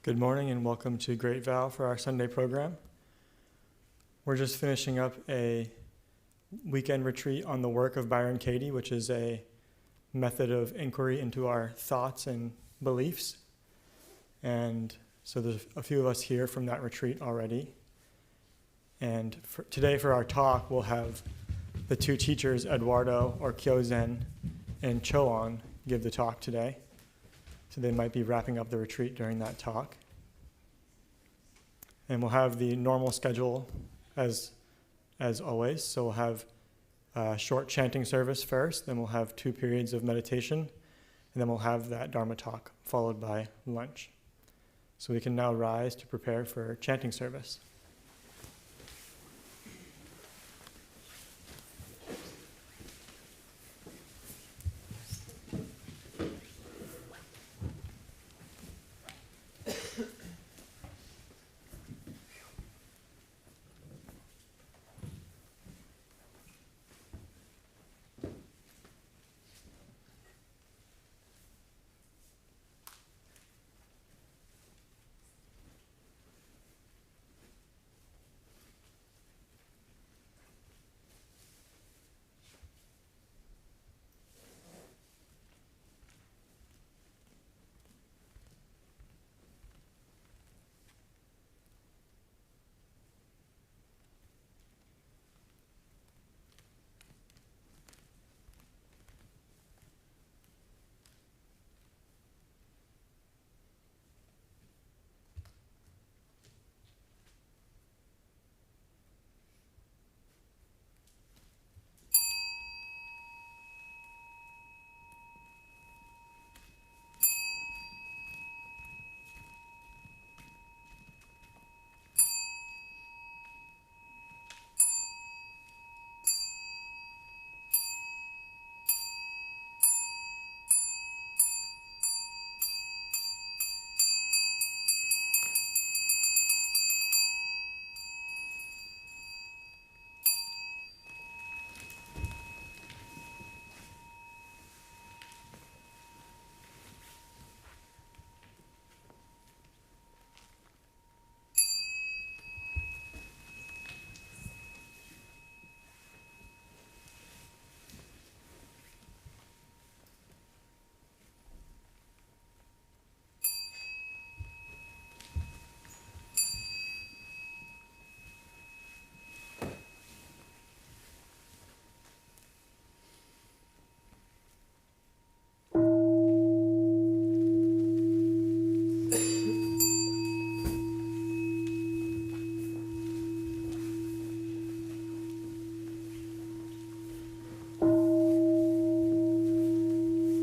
Good morning and welcome to Great Vow for our Sunday program. We're just finishing up a weekend retreat on the work of Byron Katie, which is a method of inquiry into our thoughts and beliefs. And so there's a few of us here from that retreat already. And today for our talk, we'll have the two teachers, Eduardo or Kyozen and Choan, give the talk today. So they might be wrapping up the retreat during that talk. And we'll have the normal schedule as always. So we'll have a short chanting service first, then we'll have 2 periods of meditation, and then we'll have that Dharma talk followed by lunch. So we can now rise to prepare for chanting service.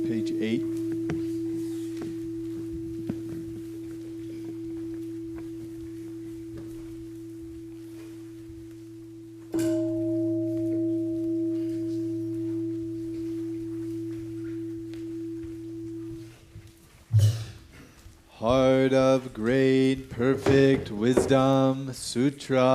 Page 8. Heart of great perfect wisdom, Sutra.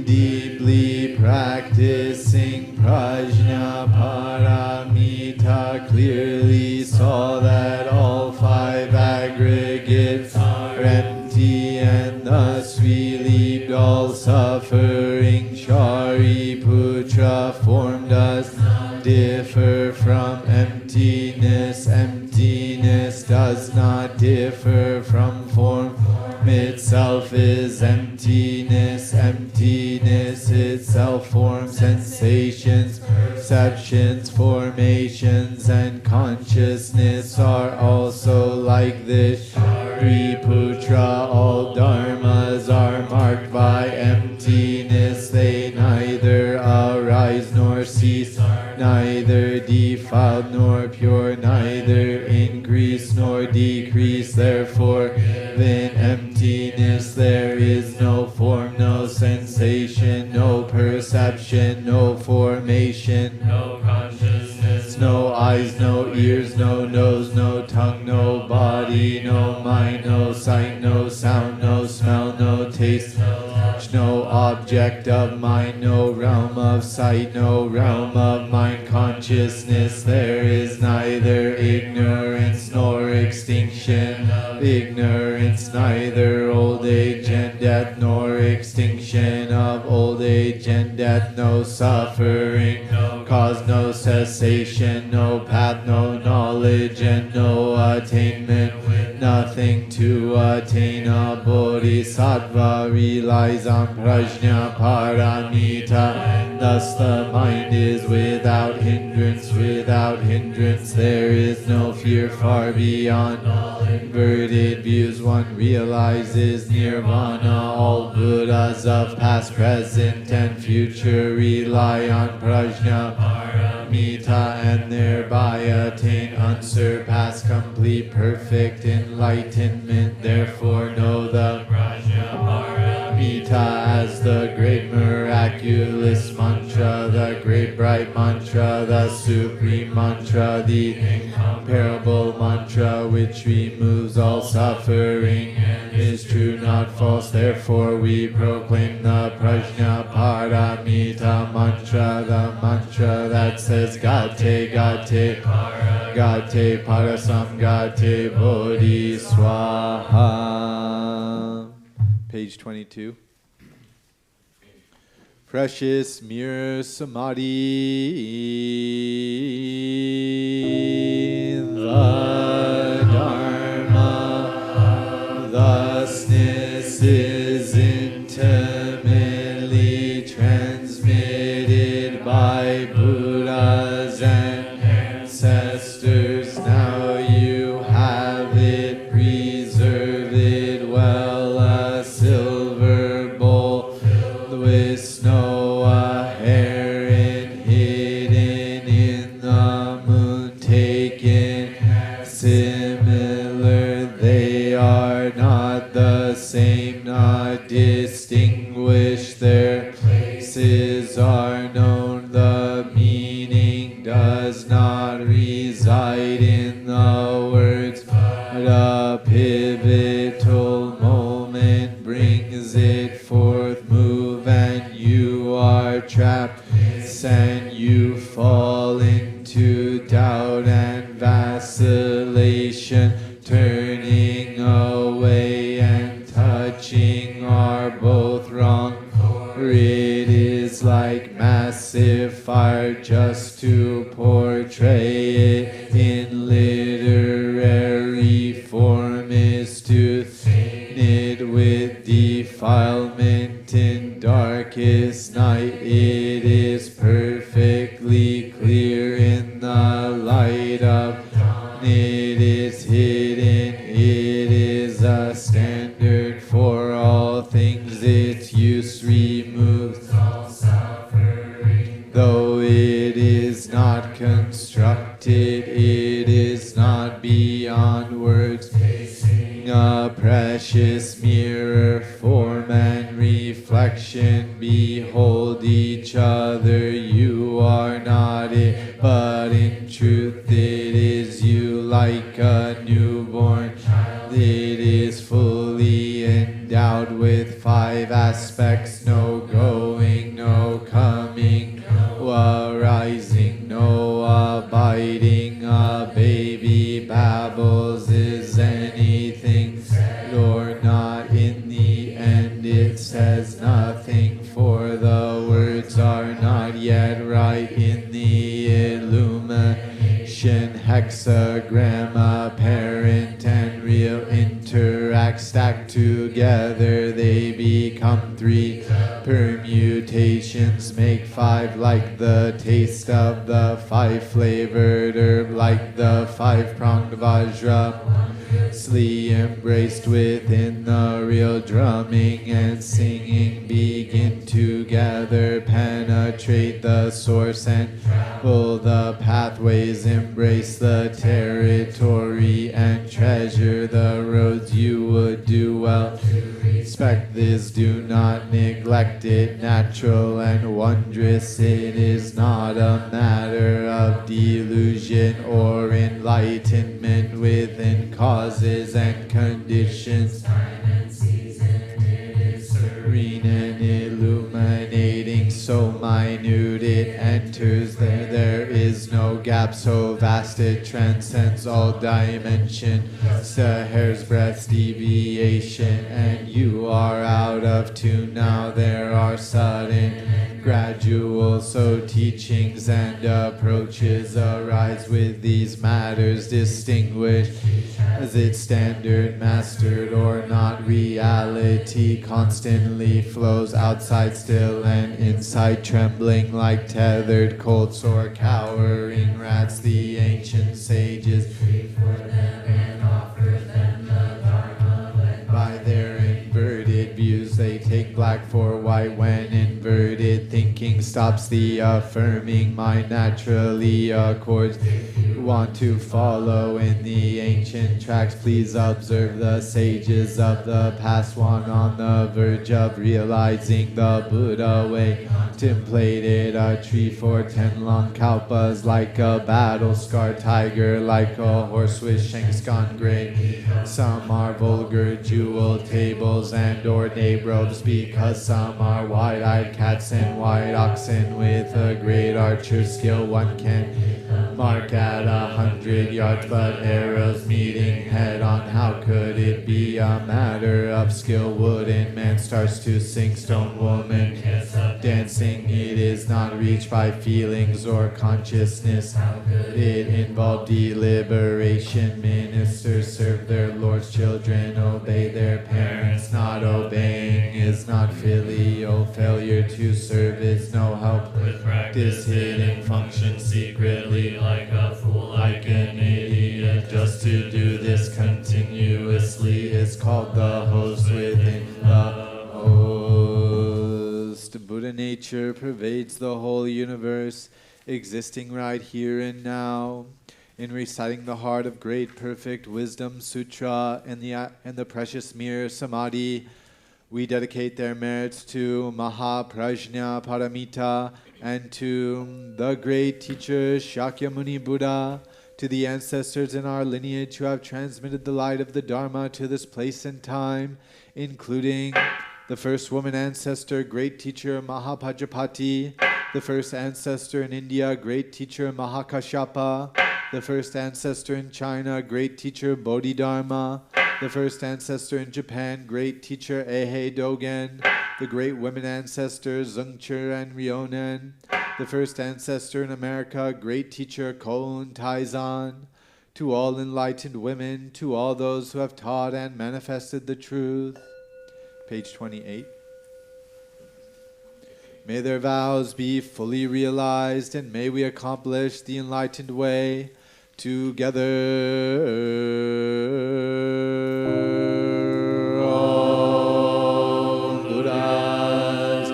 Deeply practicing prajna paramita, clearly saw that all 5 aggregates are empty and thus relieved all suffering. Shariputra form does not differ from emptiness. Emptiness does not differ from form. Itself is emptiness. Emptiness itself forms sensations, perceptions, formations, and consciousness are also like this. Shariputra, all dharmas are marked by emptiness. They neither arise nor cease, neither defiled nor pure, neither increase nor decrease. Therefore, in emptiness there is no form, no sensation, no perception, no formation, no consciousness, no eyes, no ears, no nose, no tongue, no body, no mind, no sight, no sound, no smell, no taste, no touch, no object of mind, no realm of sight, no realm of mind consciousness. There is neither ignorance nor extinction of ignorance, neither old age and death nor extinction of old age and death, no suffering, no cause, no cessation, no path, no knowledge, and no attainment, with nothing to attain. A bodhisattva relies on prajna paramita, and thus the mind is without hindrance. Without hindrance there is no fear. Far beyond all inverted views one realizes nirvana. All Buddhas of past, present, and future rely on prajna paramita, and thereby attain unsurpassed, complete, perfect enlightenment. Therefore know the prajna paramita as the great miraculous mantra, the great bright mantra, the supreme mantra, the incomparable mantra which removes all suffering and is true, not false. Therefore we proclaim the prajna paramita mantra, the mantra that says Gate, Gate, Gate, Parasam, Gate, Bodhi, Swaha. Page 22. Precious mirror samadhi, the Dharma thusness is intimately transmitted by Buddhas and ancestors. Now you have it, preserve it well, a silver bowl with snow, a heron hidden in the moon, taken similar. They are not the same, not distinguished. Their places are known. The meaning does not reside in the words, but a pivotal moment brings it forth. Move and you are trapped, and you fall into doubt and vacillation. Turning away and touching are both wrong, for it is like massive fire. Just to portray it in literary form is to thin it with defilement. In darkest night it is perfectly clear. In the light of dawn it is hidden. It is a standard for all things. Its use removes all suffering. Though it is not constructed, it is not beyond words. Facing a precious mirror, form and reflection behold each other. You are not it, but in truth it is you. Like a newborn child, it is fully endowed with 5 aspects: no going, no coming, no arising, no abiding. A baby babbles, is anything said or not? In the end it says nothing, for the words are not yet right. In the illumination hexagram, apparent and real interact, stack together, they become 3. Permutations make 5, like the taste of the 5-flavored herb, like the 5-pronged vajra, wondrously embraced within the real. Drumming and singing begin together, penetrate the source and travel the pathways, embrace the territory and treasure the roads. You would do well to respect this, do not neglect it. Natural and wondrous, it is not a matter of delusion or enlightenment. Within causes and conditions, time and season, it is serene and illuminated. enters there. There is no gap so vast it transcends all dimension. Just a hair's breadth deviation, and you are out of tune now. There are sudden, gradual, so teachings and approaches arise with these matters distinguished as its standard, mastered or not. Reality constantly flows outside still and inside trembling like tethered colts or cowering rats. The ancient sages before them and offer them the Dharma. By their inverted views they take black for white. When inverted thinking stops, the affirming mind naturally accords. Want to follow in the ancient tracks, please observe the sages of the past, one on the verge of realizing the Buddha way. Contemplated a tree for 10 long kalpas, like a battle-scarred tiger, like a horse with shanks gone gray. Some are vulgar jewel tables and or day robes, because some are wide-eyed cats and white oxen with a great archer's skill. One can mark at 100 yards, but arrows meeting head on. How could it be a matter of skill? Wooden man starts to sing, stone woman dancing. It is not reached by feelings or consciousness. How could it involve deliberation? Ministers serve their Lord's children, obey their parents. Not obeying is not filial. Failure to serve is no help with practice. Hidden function secretly like a fool, like an idiot. Just to do this continuously is called the host within the host. Buddha nature pervades the whole universe, existing right here and now. In reciting the Heart of Great Perfect Wisdom Sutra and the precious mirror Samadhi, we dedicate their merits to Mahaprajna Paramita and to the great teacher Shakyamuni Buddha, to the ancestors in our lineage who have transmitted the light of the Dharma to this place and time, including the first woman ancestor, great teacher Mahapajapati, the first ancestor in India, great teacher Mahakashyapa, the first ancestor in China, great teacher Bodhidharma, the first ancestor in Japan, great teacher Eihei Dogen, the great women ancestors Zengcher and Ryonen, the first ancestor in America, great teacher Koun Taizan, to all enlightened women, to all those who have taught and manifested the truth. Page 28. May their vows be fully realized, and may we accomplish the enlightened way together. Om Buddhas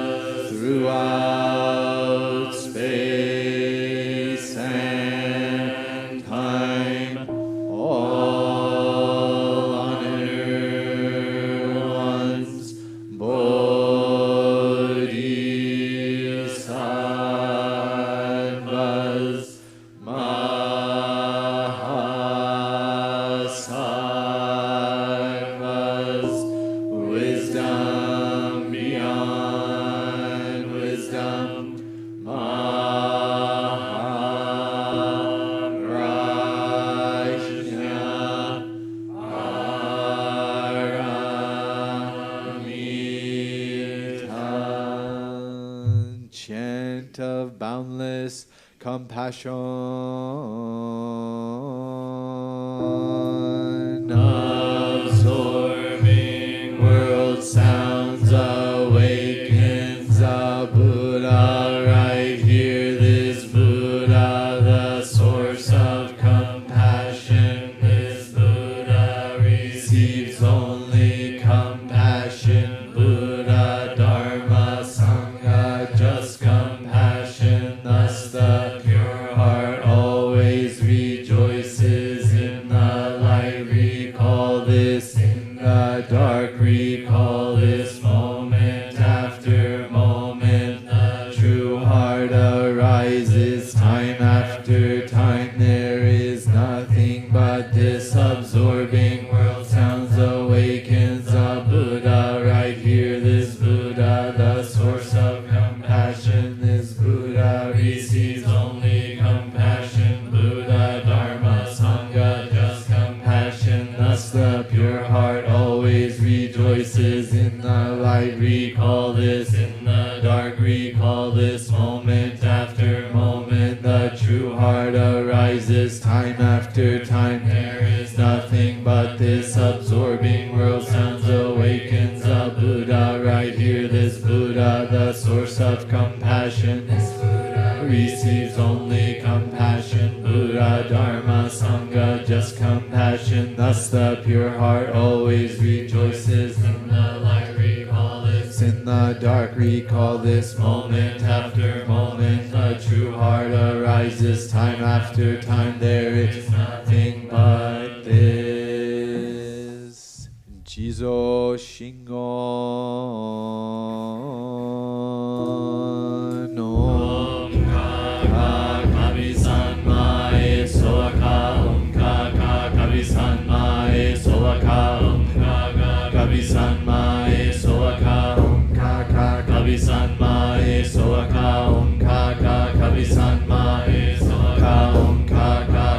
throughout space and time, all honor ones, bodhisattvas, mahasattvas, wisdom beyond wisdom, Mahaprajna Paramita. Chant of boundless compassion, absorbing world sounds, awakens a Buddha right here. This Buddha, the source of compassion. This Buddha receives only compassion. Buddha, Dharma, Sangha, just compassion. Thus the pure heart always rejoices heart arises time after time. There is nothing but this absorbing world. Sounds awakens a Buddha right here. This Buddha, the source of compassion. This Buddha receives only compassion. Buddha, Dharma, Sangha, just compassion. Thus the pure heart always rejoices. In the light recall this, in the dark recall this. Moment after moment, a true heart arises time after time. There is nothing but this. Jizo Shingon Om Ka Kavi Sanmai Soaka Om Ka Kavi Sanmai Soaka Om Ka Kavi Sanmai Soaka Om Ka Kavi Sanmai Soaka Om Ka Kavi Sanmai Soaka Om Ka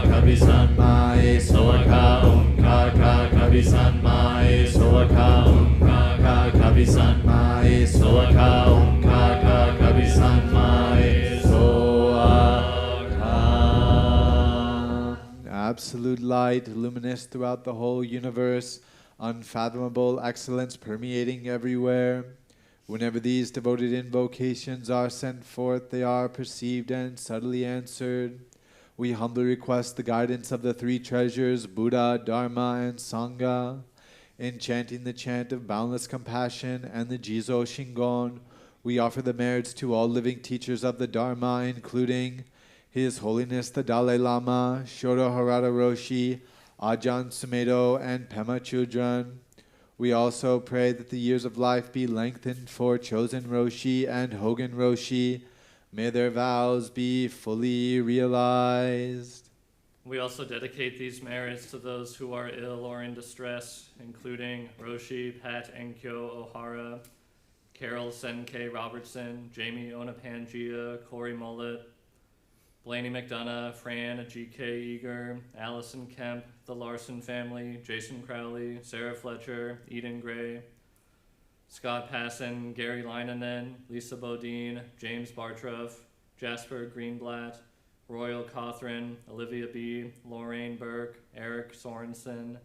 Kavi Sanmai Soaka Om Ka Kavi Sanmai Soaka Om Ka Kavi Sanmai Soaka Om Ka Kavi Sanmai Soaka. Absolute light, luminous throughout the whole universe, unfathomable excellence permeating everywhere. Whenever these devoted invocations are sent forth, they are perceived and subtly answered. We humbly request the guidance of the three treasures, Buddha, Dharma, and Sangha. In chanting the chant of boundless compassion and the Jizo Shingon, we offer the merits to all living teachers of the Dharma, including His Holiness the Dalai Lama, Shodo Harada Roshi, Ajahn Sumedho, and Pema Chodron. We also pray that the years of life be lengthened for Chosen Roshi and Hogen Roshi. May their vows be fully realized. We also dedicate these merits to those who are ill or in distress, including Roshi Pat Enkyo O'Hara, Carol Senkei Robertson, Jamie Onapangia, Corey Mullet, Blaney McDonough, Fran G.K. Eager, Allison Kemp, the Larson family, Jason Crowley, Sarah Fletcher, Eden Gray, Scott Passon, Gary Leinanen, Lisa Bodine, James Bartroff, Jasper Greenblatt, Royal Cawthron, Olivia B., Lorraine Burke, Eric Sorensen,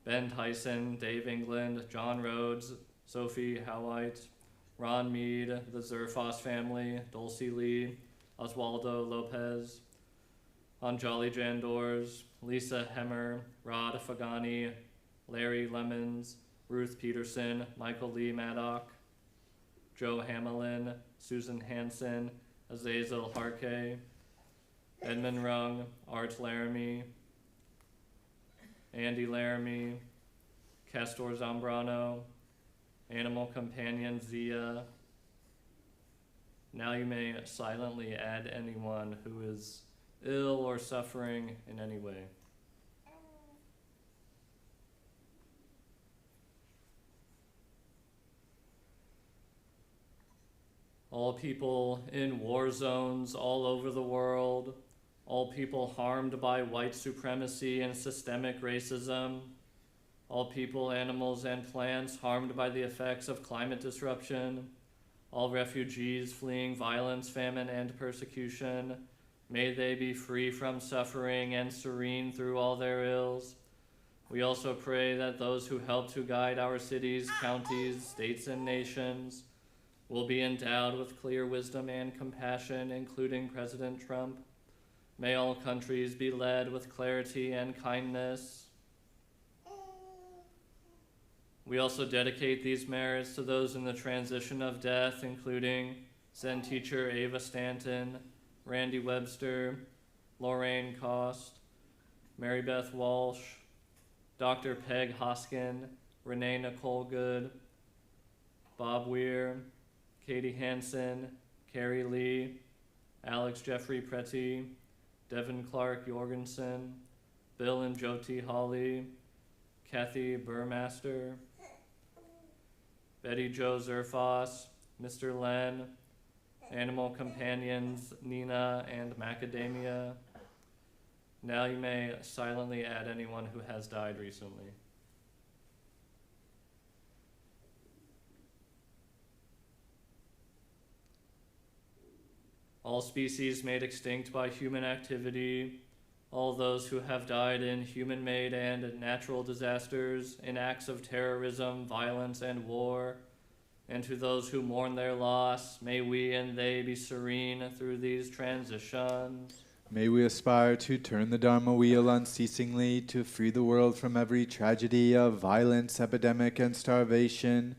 Ben Tyson, Dave England, John Rhodes, Sophie Howite, Ron Mead, the Zerfoss family, Dulcie Lee, Oswaldo Lopez, Anjali Jandors, Lisa Hemmer, Rod Fagani, Larry Lemons, Ruth Peterson, Michael Lee Maddock, Joe Hamelin, Susan Hansen, Azazel Harkey, Edmund Rung, Art Laramie, Andy Laramie, Castor Zambrano, Animal Companion Zia. Now you may silently add anyone who is ill or suffering in any way. All people in war zones all over the world, all people harmed by white supremacy and systemic racism, all people, animals, and plants harmed by the effects of climate disruption, all refugees fleeing violence, famine, and persecution, may they be free from suffering and serene through all their ills. We also pray that those who help to guide our cities, counties, states, and nations will be endowed with clear wisdom and compassion, including President Trump. May all countries be led with clarity and kindness. We also dedicate these merits to those in the transition of death, including Zen teacher Ava Stanton, Randy Webster, Lorraine Cost, Mary Beth Walsh, Dr. Peg Hoskin, Renee Nicole Good, Bob Weir, Katie Hansen, Carrie Lee, Alex Jeffrey Pretty, Devin Clark Jorgensen, Bill and Jyoti Hawley, Kathy Burmaster, Betty Jo Zerfoss, Mr. Len, Animal Companions Nina and Macadamia. Now you may silently add anyone who has died recently. all species made extinct by human activity, all those who have died in human-made and natural disasters, in acts of terrorism, violence, and war, and to those who mourn their loss, may we and they be serene through these transitions. May we aspire to turn the Dharma wheel unceasingly, to free the world from every tragedy of violence, epidemic, and starvation,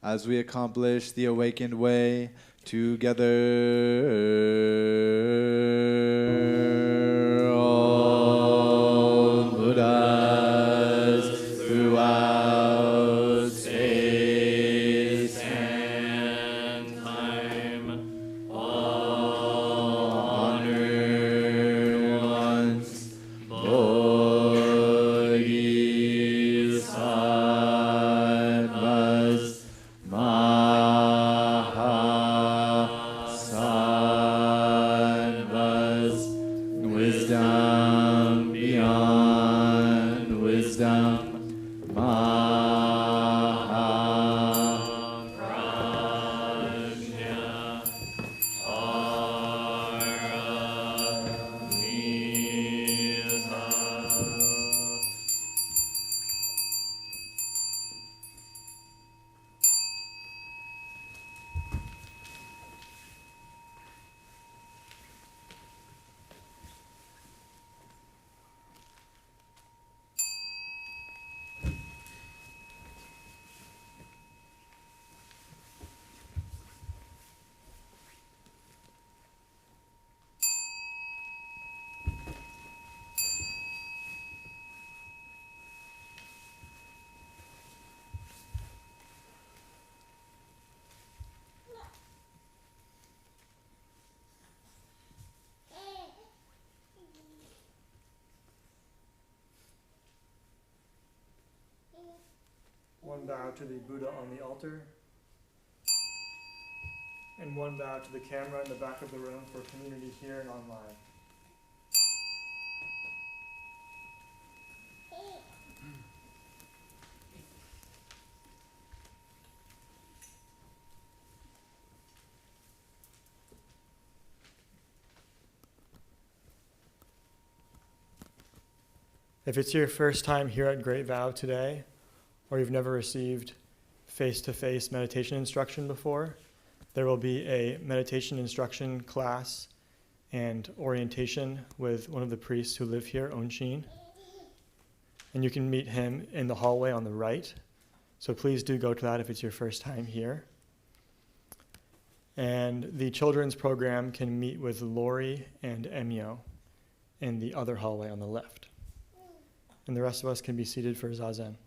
as we accomplish the awakened way together. All Buddhas throughout space and time, all honored ones, Bodhisattvas, Mahasattvas, wisdom beyond wisdom, Mahaprajna, Paramita. One bow to the Buddha on the altar. And one bow to the camera in the back of the room for community here and online. If it's your first time here at Great Vow today, or you've never received face-to-face meditation instruction before, there will be a meditation instruction class and orientation with one of the priests who live here, Onshin. And you can meet him in the hallway on the right. So please do go to that if it's your first time here. And the children's program can meet with Lori and Emio in the other hallway on the left. And the rest of us can be seated for Zazen.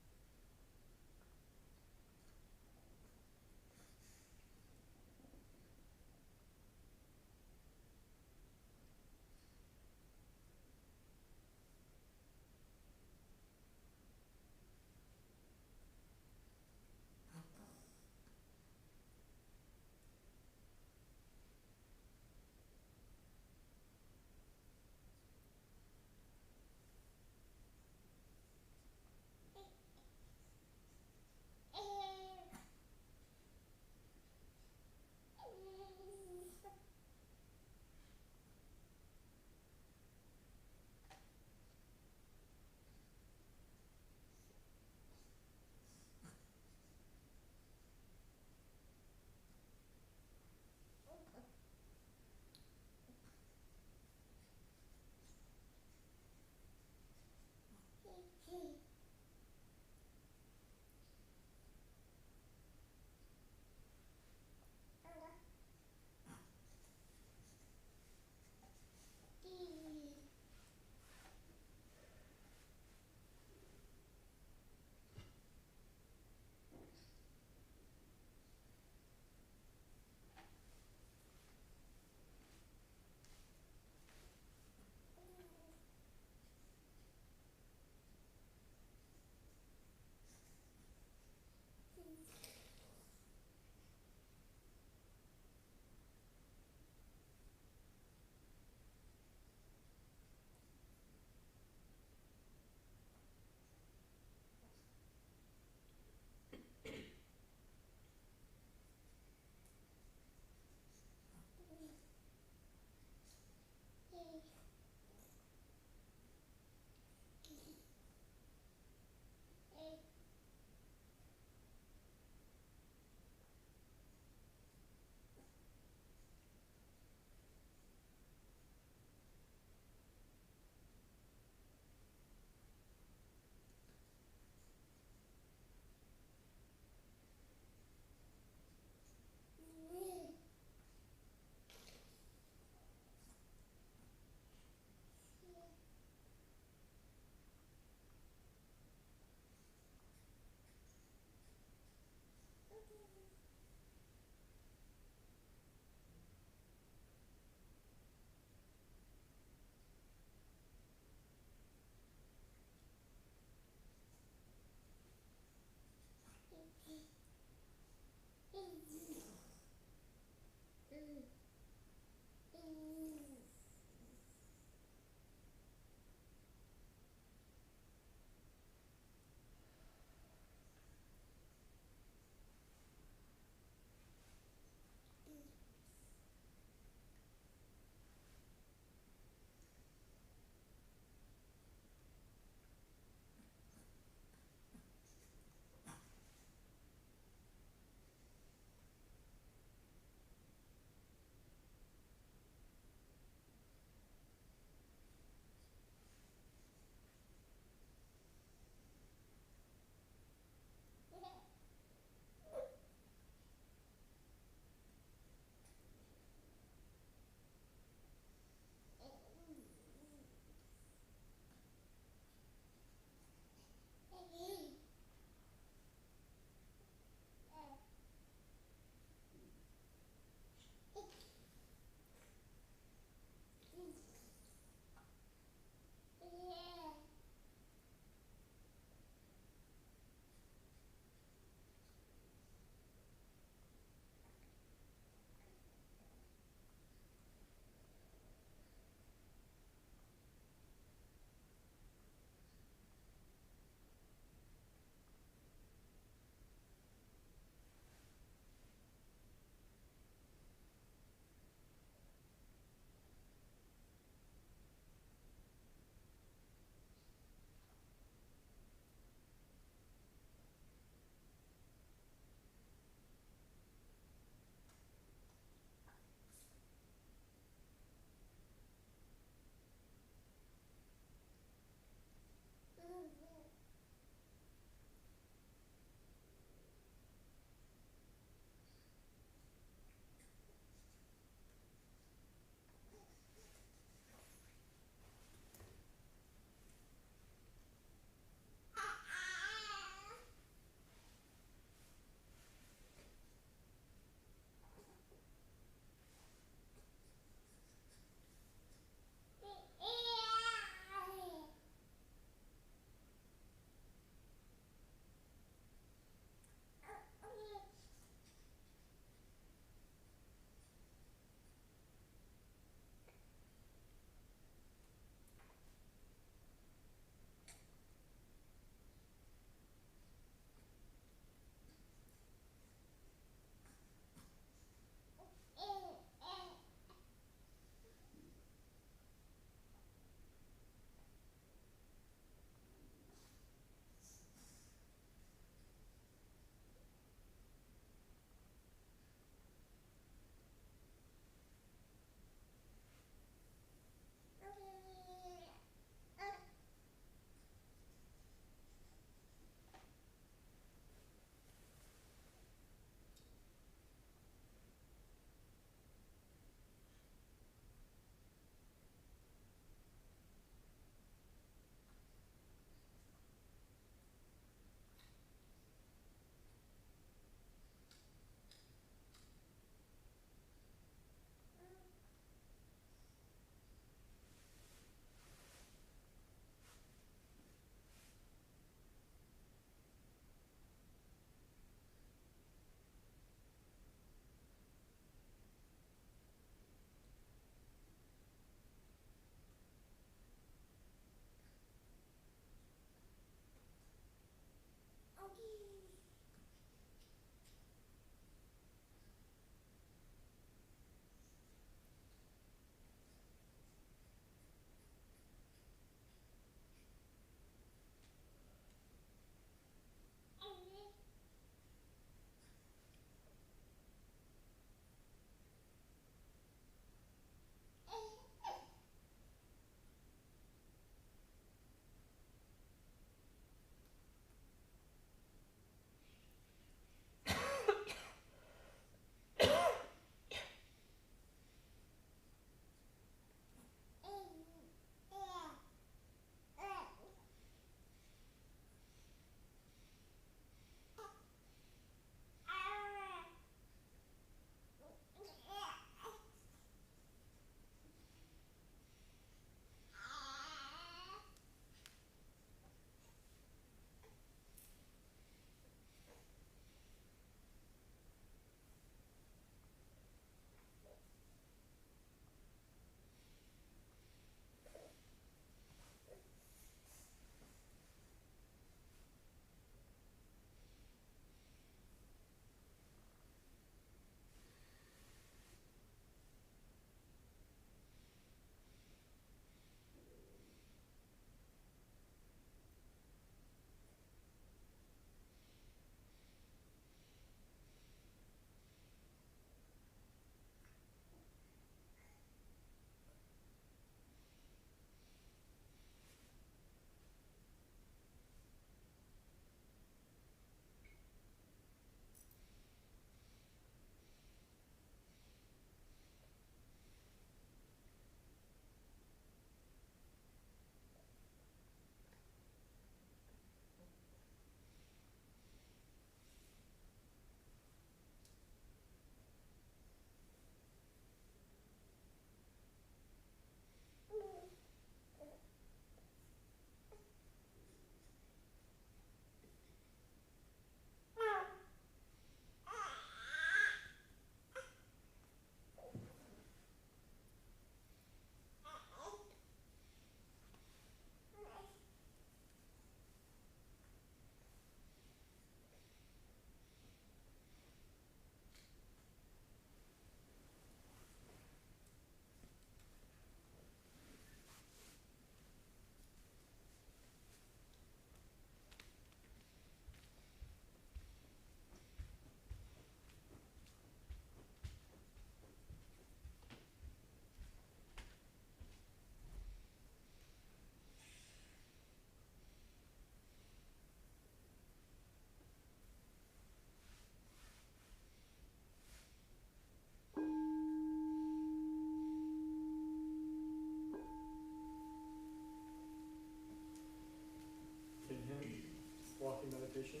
coffee meditation.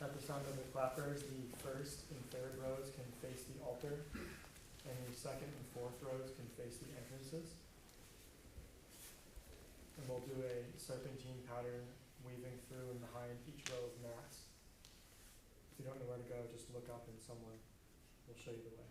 At the sound of the clappers, the first and third rows can face the altar, and the second and fourth rows can face the entrances. And we'll do a serpentine pattern weaving through and behind each row of Mass. If you don't know where to go, just look up and someone will show you the way.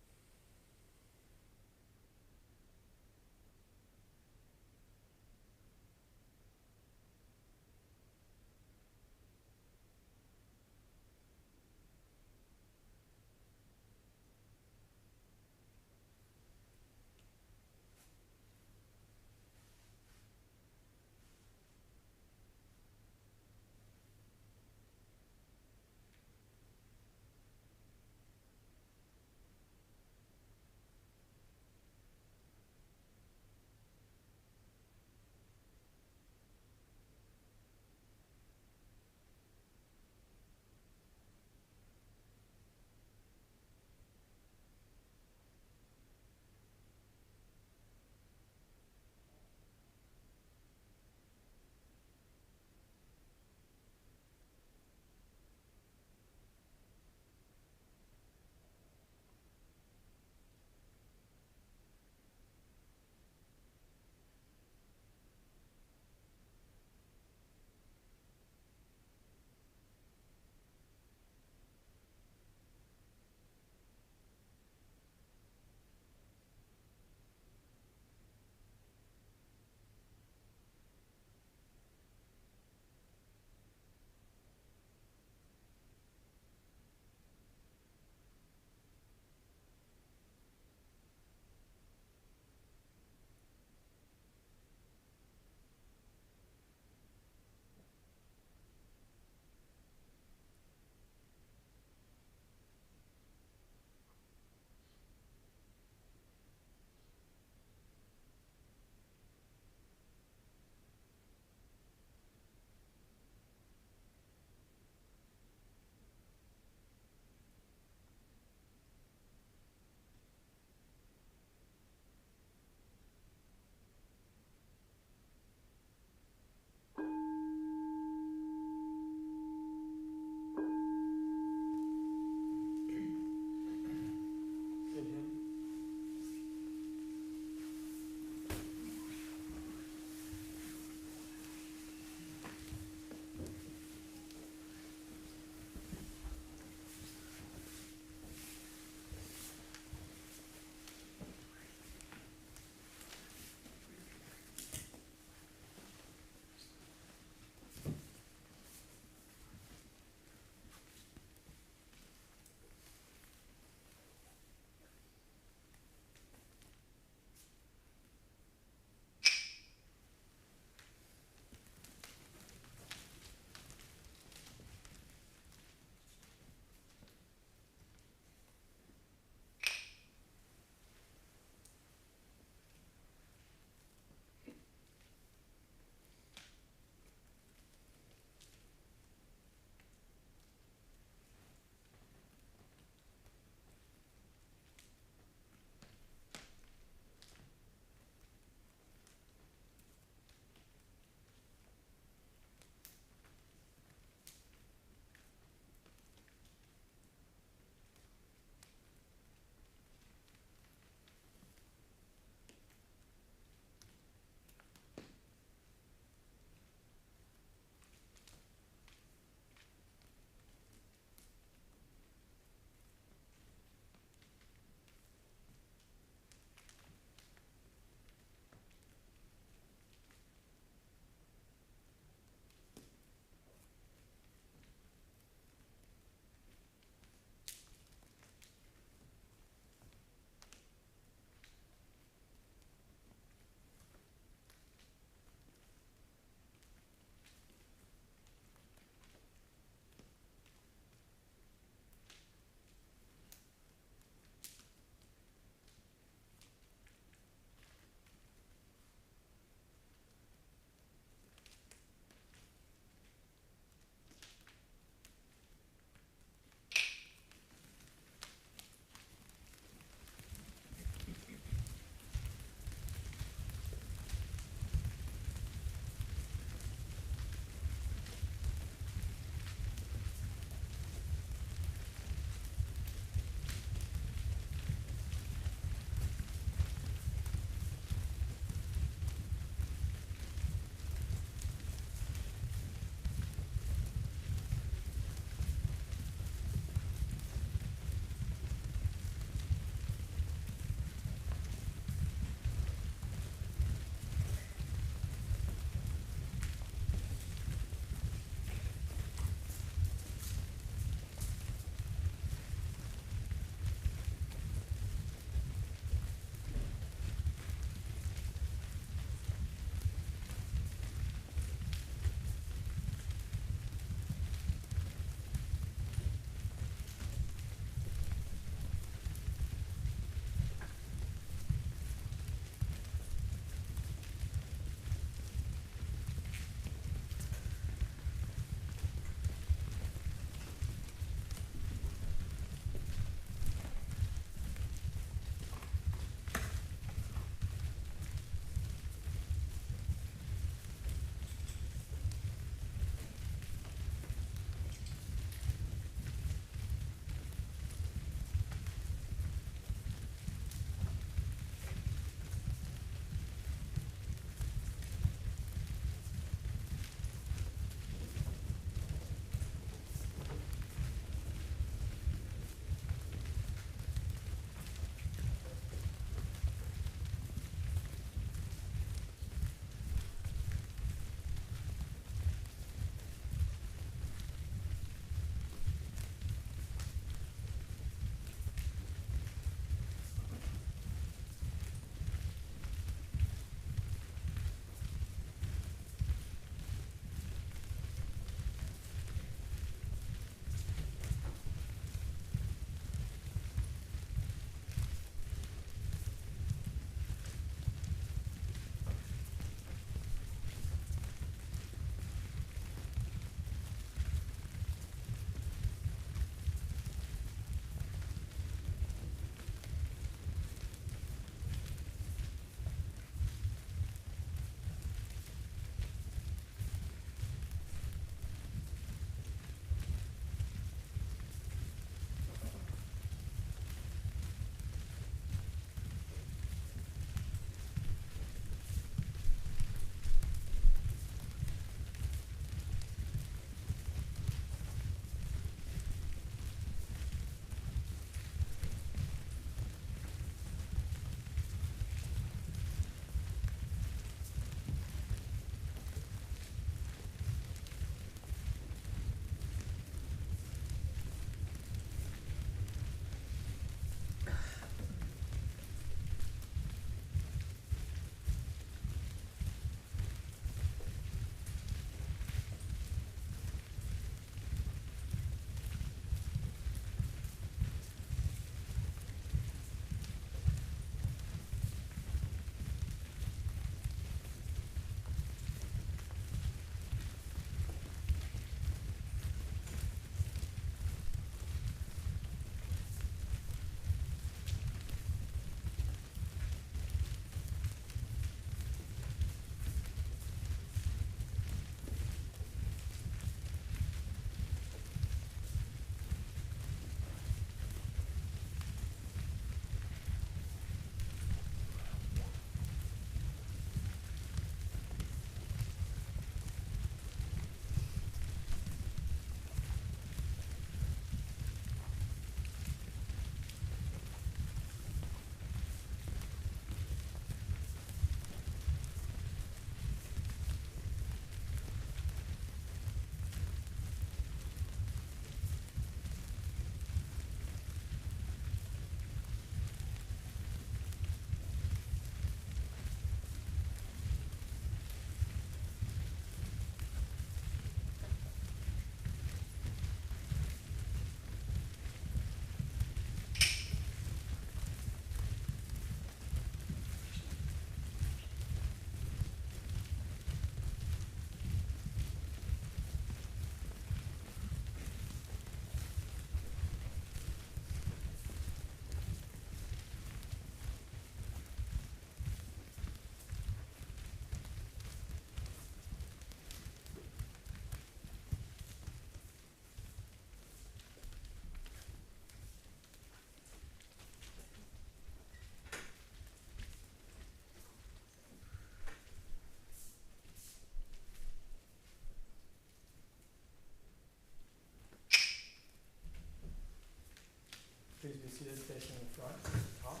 facing the front, top.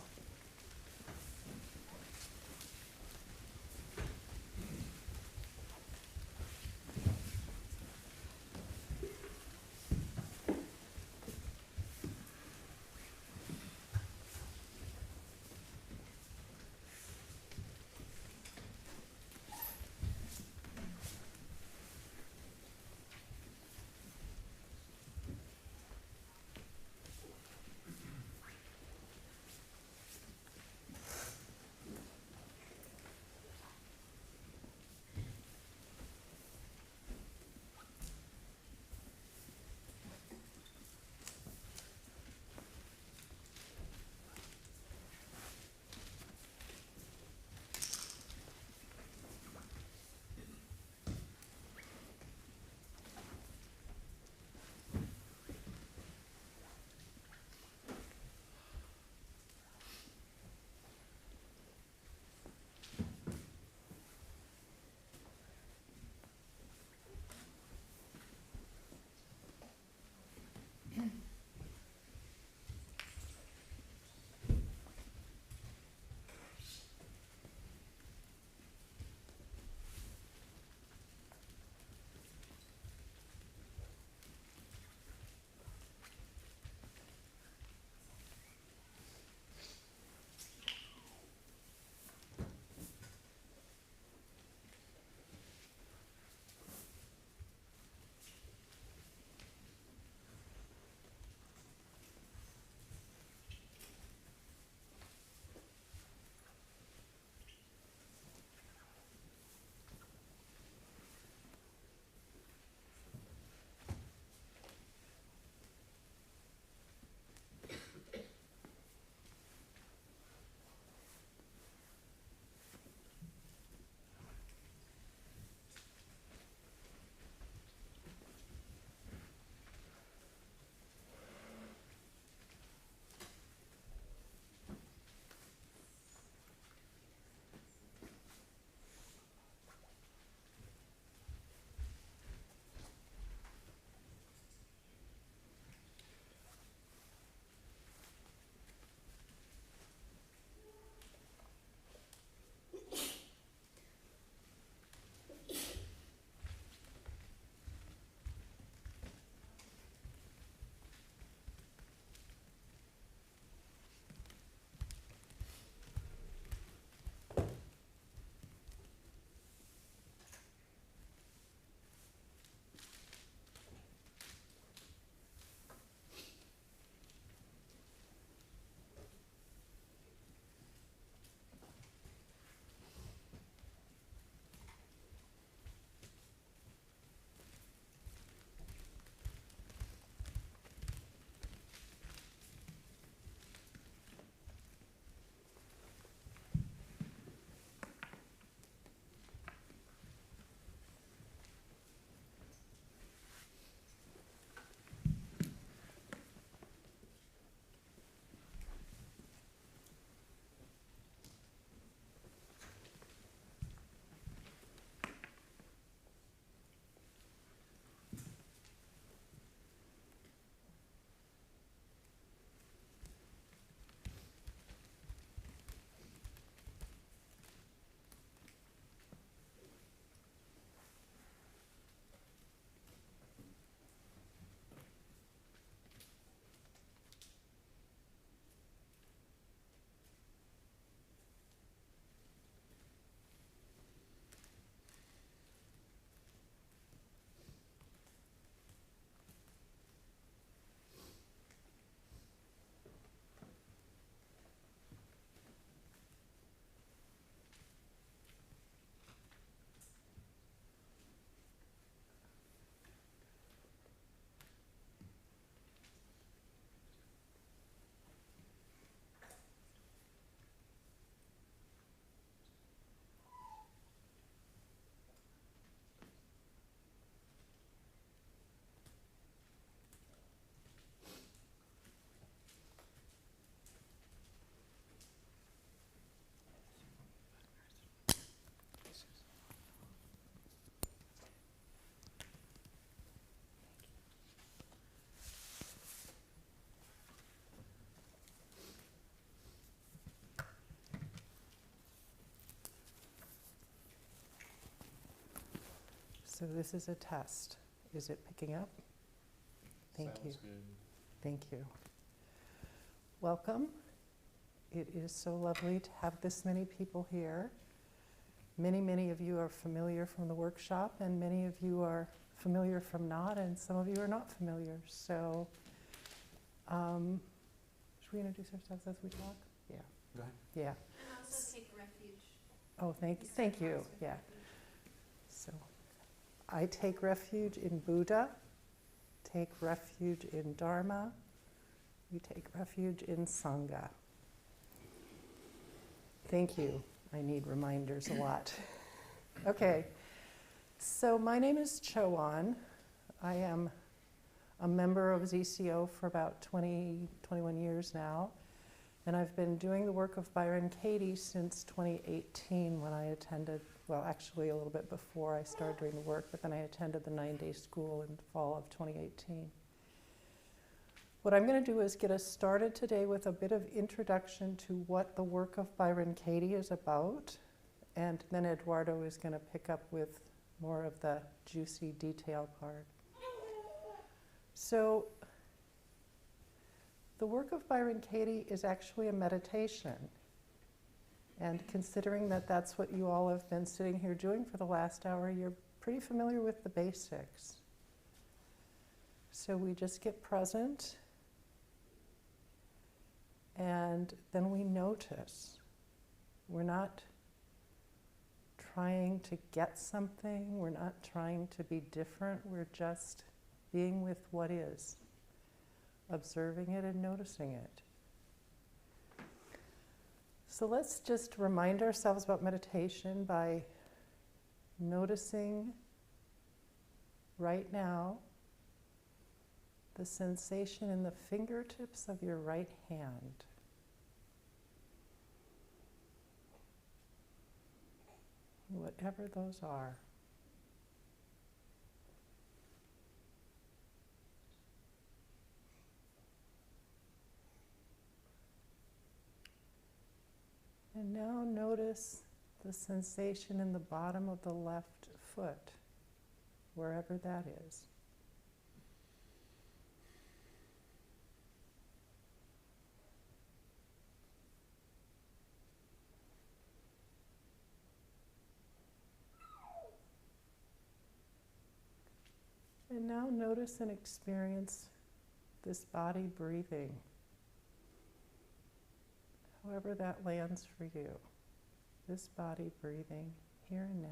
So this is a test. Is it picking up? Thank you. Thank you. Welcome. It is so lovely to have this many people here. Many, many of you are familiar from the workshop, and many of you are familiar from not, and some of you are not familiar. So, should we introduce ourselves as we talk? Yeah. Go ahead. Yeah. And also take refuge. Oh, thank you. Yeah. So, I take refuge in Buddha, take refuge in Dharma, we take refuge in Sangha. Thank you. I need reminders a lot. Okay, so my name is Cho-An. I am a member of ZCO for about 21 years now, and I've been doing the work of Byron Katie since 2018 when I attended, well, actually a little bit before I started doing the work, but then I attended the 9-day school in fall of 2018. What I'm going to do is get us started today with a bit of introduction to what the work of Byron Katie is about, and then Eduardo is going to pick up with more of the juicy detail part. So, the work of Byron Katie is actually a meditation. And considering that that's what you all have been sitting here doing for the last hour, you're pretty familiar with the basics. So we just get present, and then we notice. We're not trying to get something, we're not trying to be different, we're just being with what is, observing it and noticing it. So let's just remind ourselves about meditation by noticing right now the sensation in the fingertips of your right hand. Whatever those are. And now notice the sensation in the bottom of the left foot, wherever that is. And now notice and experience this body breathing, however that lands for you. This body breathing here and now.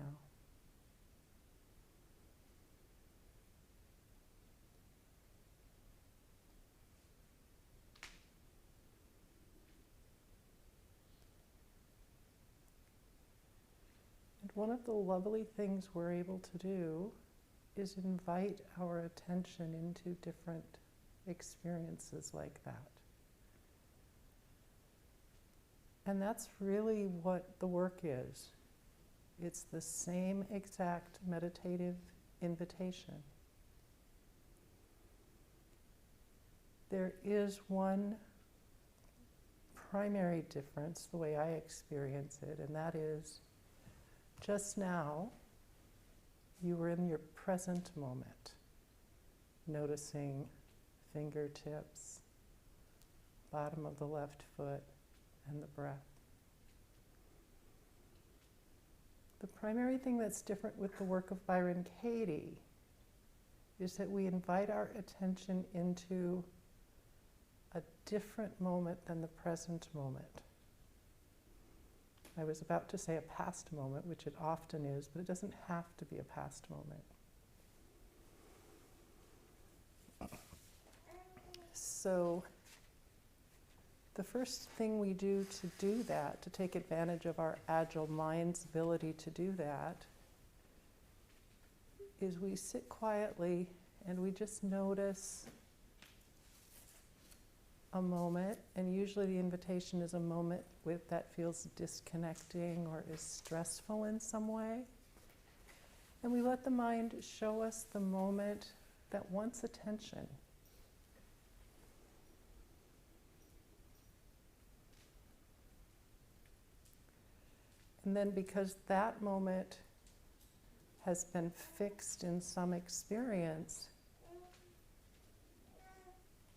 And one of the lovely things we're able to do is invite our attention into different experiences like that. And that's really what the work is. It's the same exact meditative invitation. There is one primary difference, the way I experience it, and that is just now you were in your present moment, noticing fingertips, bottom of the left foot, and the breath. The primary thing that's different with the work of Byron Katie is that we invite our attention into a different moment than the present moment. I was about to say a past moment, which it often is, but it doesn't have to be a past moment. So, the first thing we do to do that, to take advantage of our agile mind's ability to do that, is we sit quietly and we just notice a moment, and usually the invitation is a moment that feels disconnecting or is stressful in some way. And we let the mind show us the moment that wants attention. And then because that moment has been fixed in some experience,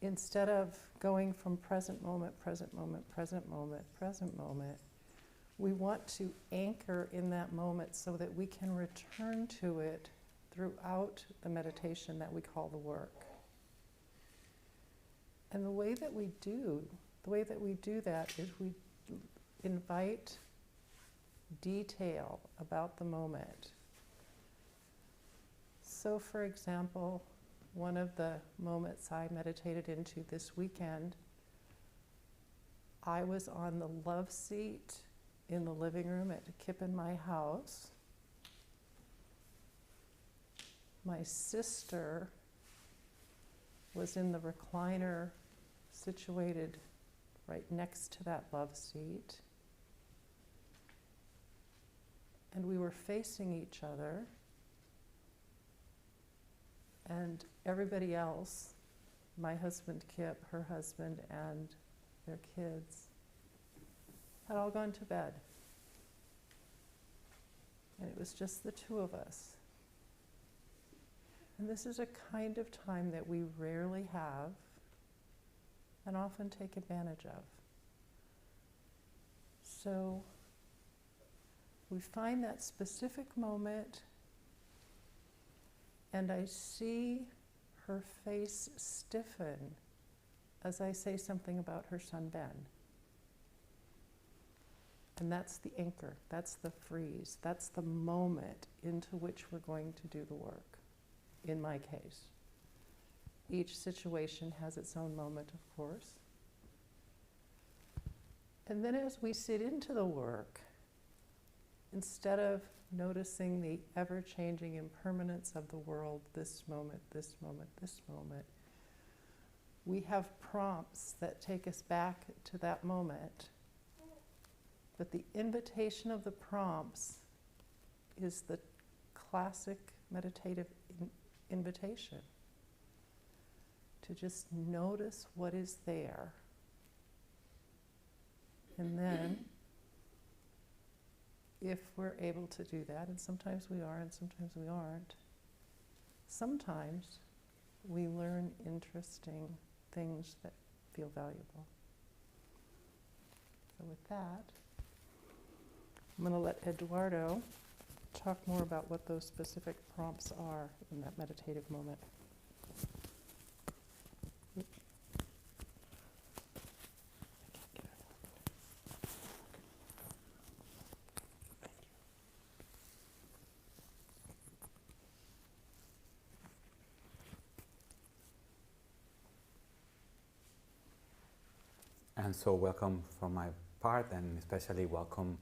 instead of going from present moment, present moment, present moment, present moment, we want to anchor in that moment so that we can return to it throughout the meditation that we call the work. And the way that we do that is we invite detail about the moment. So, for example, one of the moments I meditated into this weekend, I was on the love seat in the living room at Kip in my house. My sister was in the recliner situated right next to that love seat. And we were facing each other. And everybody else, my husband Kip, her husband, and their kids, had all gone to bed. And it was just the two of us. And this is a kind of time that we rarely have and often take advantage of. So we find that specific moment, and I see her face stiffen as I say something about her son Ben. And that's the anchor, that's the freeze, that's the moment into which we're going to do the work, in my case. Each situation has its own moment, of course. And then as we sit into the work, instead of noticing the ever-changing impermanence of the world, this moment, this moment, this moment, we have prompts that take us back to that moment. But the invitation of the prompts is the classic meditative invitation to just notice what is there. And then, if we're able to do that, and sometimes we are and sometimes we aren't, sometimes we learn interesting things that feel valuable. So with that, I'm going to let Eduardo talk more about what those specific prompts are in that meditative moment. And so welcome from my part, and especially welcome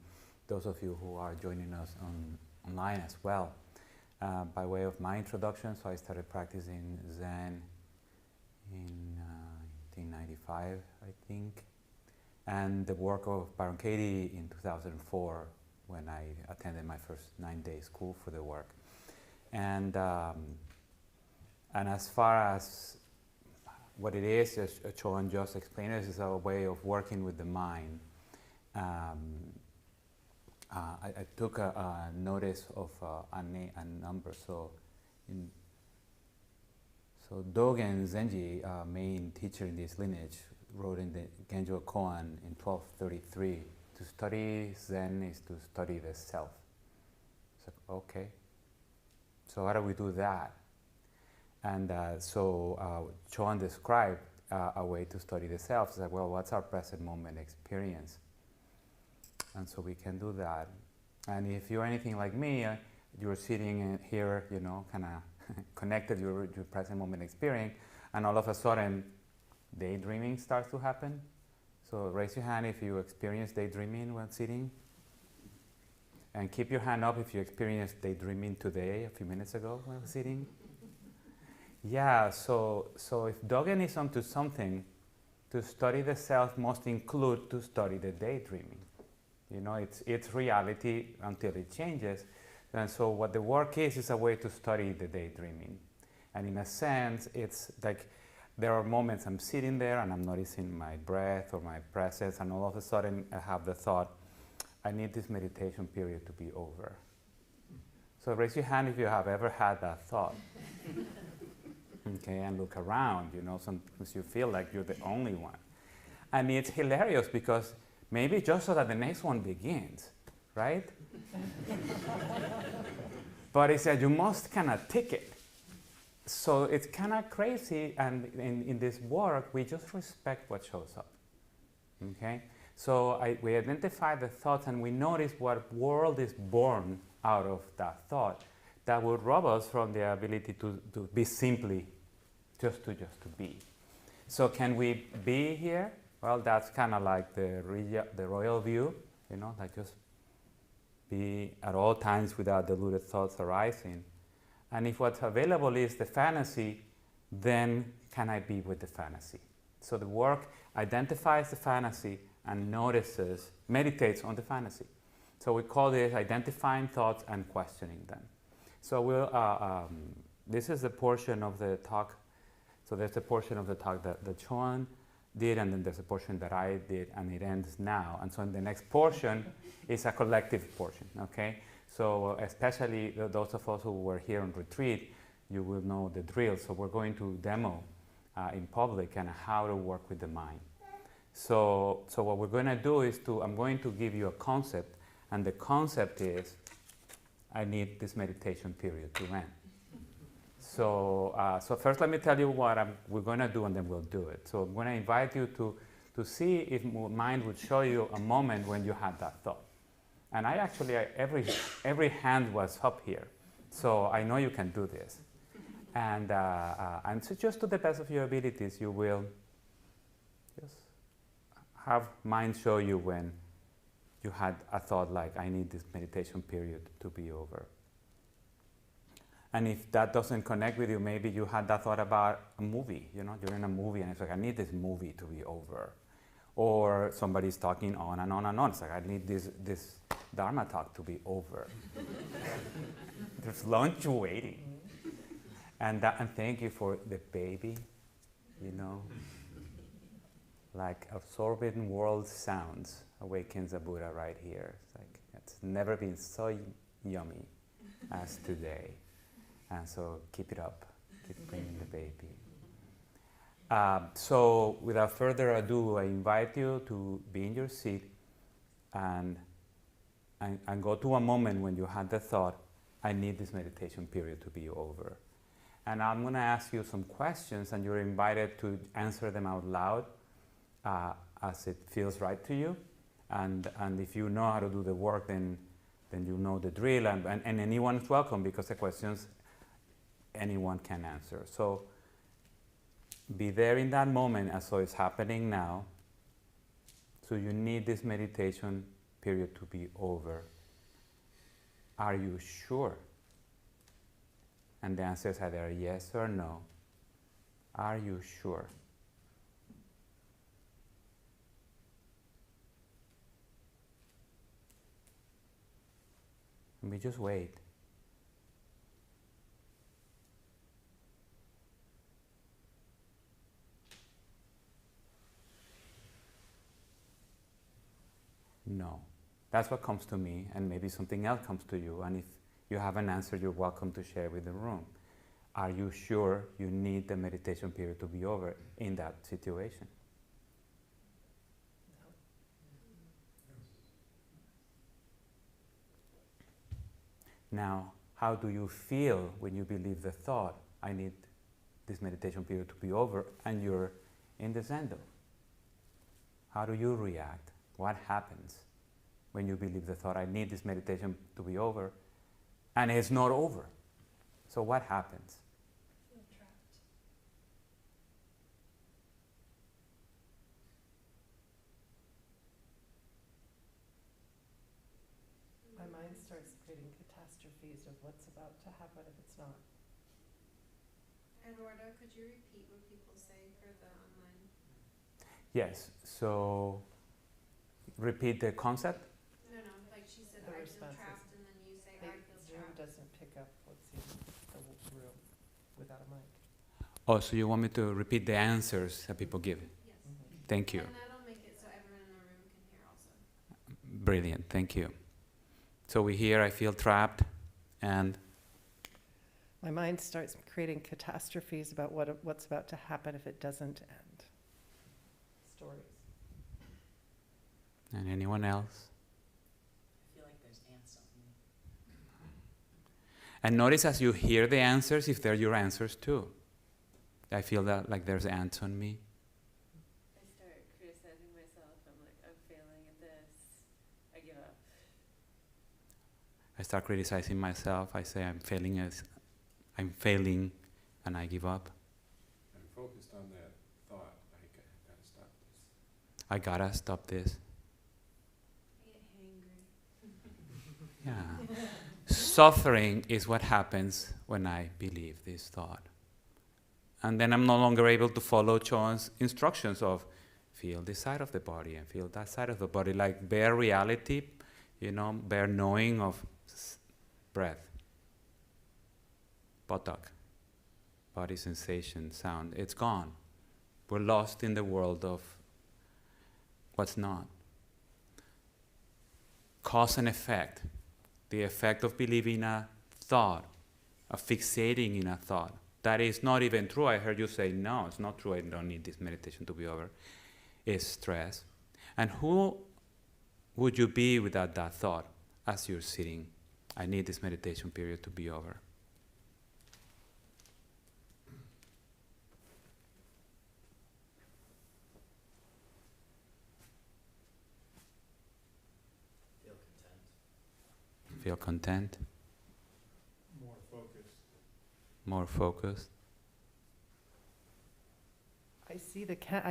those of you who are joining us online as well. By way of my introduction, so I started practicing Zen in 1995, I think, and the work of Byron Katie in 2004 when I attended my first 9-day school for the work. And as far as what it is, as Chant just explained, it is a way of working with the mind. I took a notice of a number. So Dogen Zenji, main teacher in this lineage, wrote in the Genjo Koan in 1233, to study Zen is to study the self. So, okay. So how do we do that? And Chant described a way to study the self. It's like, well, what's our present moment experience? And so we can do that. And if you're anything like me, you're sitting here, kind of connected your present moment experience, and all of a sudden, daydreaming starts to happen. So raise your hand if you experience daydreaming while sitting. And keep your hand up if you experienced daydreaming today, a few minutes ago while sitting. Yeah, so if Dogen is onto something, to study the self must include to study the daydreaming. It's reality until it changes. And so what the work is a way to study the daydreaming. And in a sense, it's like there are moments I'm sitting there and I'm noticing my breath or my presence, and all of a sudden I have the thought, I need this meditation period to be over. So raise your hand if you have ever had that thought. Okay, and look around, sometimes you feel like you're the only one. And it's hilarious because maybe just so that the next one begins, right? But it's that you must kind of tick it. So it's kind of crazy, and in this work, we just respect what shows up, okay? So we identify the thoughts, and we notice what world is born out of that thought that would rob us from the ability to be simply, just to be. So can we be here? Well, that's kind of like the royal view, like just be at all times without deluded thoughts arising. And if what's available is the fantasy, then can I be with the fantasy? So the work identifies the fantasy and meditates on the fantasy. So we call this identifying thoughts and questioning them. So this is a portion of the talk. So there's a portion of the talk that Chant did, and then there's a portion that I did, and it ends now. And so in the next portion is a collective portion, okay? So especially those of us who were here on retreat, you will know the drill. So we're going to demo in public and how to work with the mind. So what we're going to do is I'm going to give you a concept, and the concept is I need this meditation period to end. So first let me tell you what we're going to do, and then we'll do it. So I'm going to invite you to see if mind would show you a moment when you had that thought. And every hand was up here. So I know you can do this. And so just to the best of your abilities, you will just have mind show you when you had a thought like, I need this meditation period to be over. And if that doesn't connect with you, maybe you had that thought about a movie, you're in a movie and it's like, I need this movie to be over. Or somebody's talking on and on and on. It's like, I need this Dharma talk to be over. There's lunch waiting. And thank you for the baby, like absorbing world sounds awakens a Buddha right here. It's like, it's never been so yummy as today. And so keep it up, keep bringing the baby. So without further ado, I invite you to be in your seat and go to a moment when you had the thought, I need this meditation period to be over. And I'm going to ask you some questions, and you're invited to answer them out loud as it feels right to you. And if you know how to do the work, then you know the drill, and anyone's welcome, because the questions anyone can answer. So be there in that moment as though it's happening now. So you need this meditation period to be over. Are you sure? And the answer is either yes or no. Are you sure? And we just wait. No. That's what comes to me, and maybe something else comes to you. And if you have an answer, you're welcome to share with the room. Are you sure you need the meditation period to be over in that situation? Now, how do you feel when you believe the thought, I need this meditation period to be over, and you're in the zendo? How do you react? What happens when you believe the thought, I need this meditation to be over, and it's not over? So what happens? Feel trapped. My mind starts creating catastrophes of what's about to happen if it's not. Eduardo, could you repeat what people say for the online? Yes, so repeat the concept. No, like she said, The I feel responses. trapped, and then you say, I feel Zoom trapped. doesn't pick up what's in the room without a mic. Oh, so you want me to repeat the answers that people give? Yes. Thank you. And that'll make it so everyone in the room can hear also. Brilliant, thank you. So we hear, I feel trapped, And My mind starts creating catastrophes about what's about to happen if it doesn't end. Stories. anyone else? I feel like there's ants on me. And notice as you hear the answers, if they're your answers too. I feel that like there's ants on me. I start criticizing myself. I'm like, I'm failing at this. I give up. I start criticizing myself. I say I'm failing, and I give up. I'm focused on that thought. I gotta stop this. I gotta stop this. I get hangry. Yeah. Suffering is what happens when I believe this thought. And then I'm no longer able to follow Chant's instructions of feel this side of the body and feel that side of the body, like bare reality, bare knowing of breath, buttock, body sensation, sound. It's gone. We're lost in the world of what's not. Cause and effect. The effect of believing a thought, of fixating in a thought. That is not even true. I heard you say, no, it's not true. I don't need this meditation to be over. Is stress. And who would you be without that thought as you're sitting? I need this meditation period to be over. Feel content. Feel content, More focused. more focused. I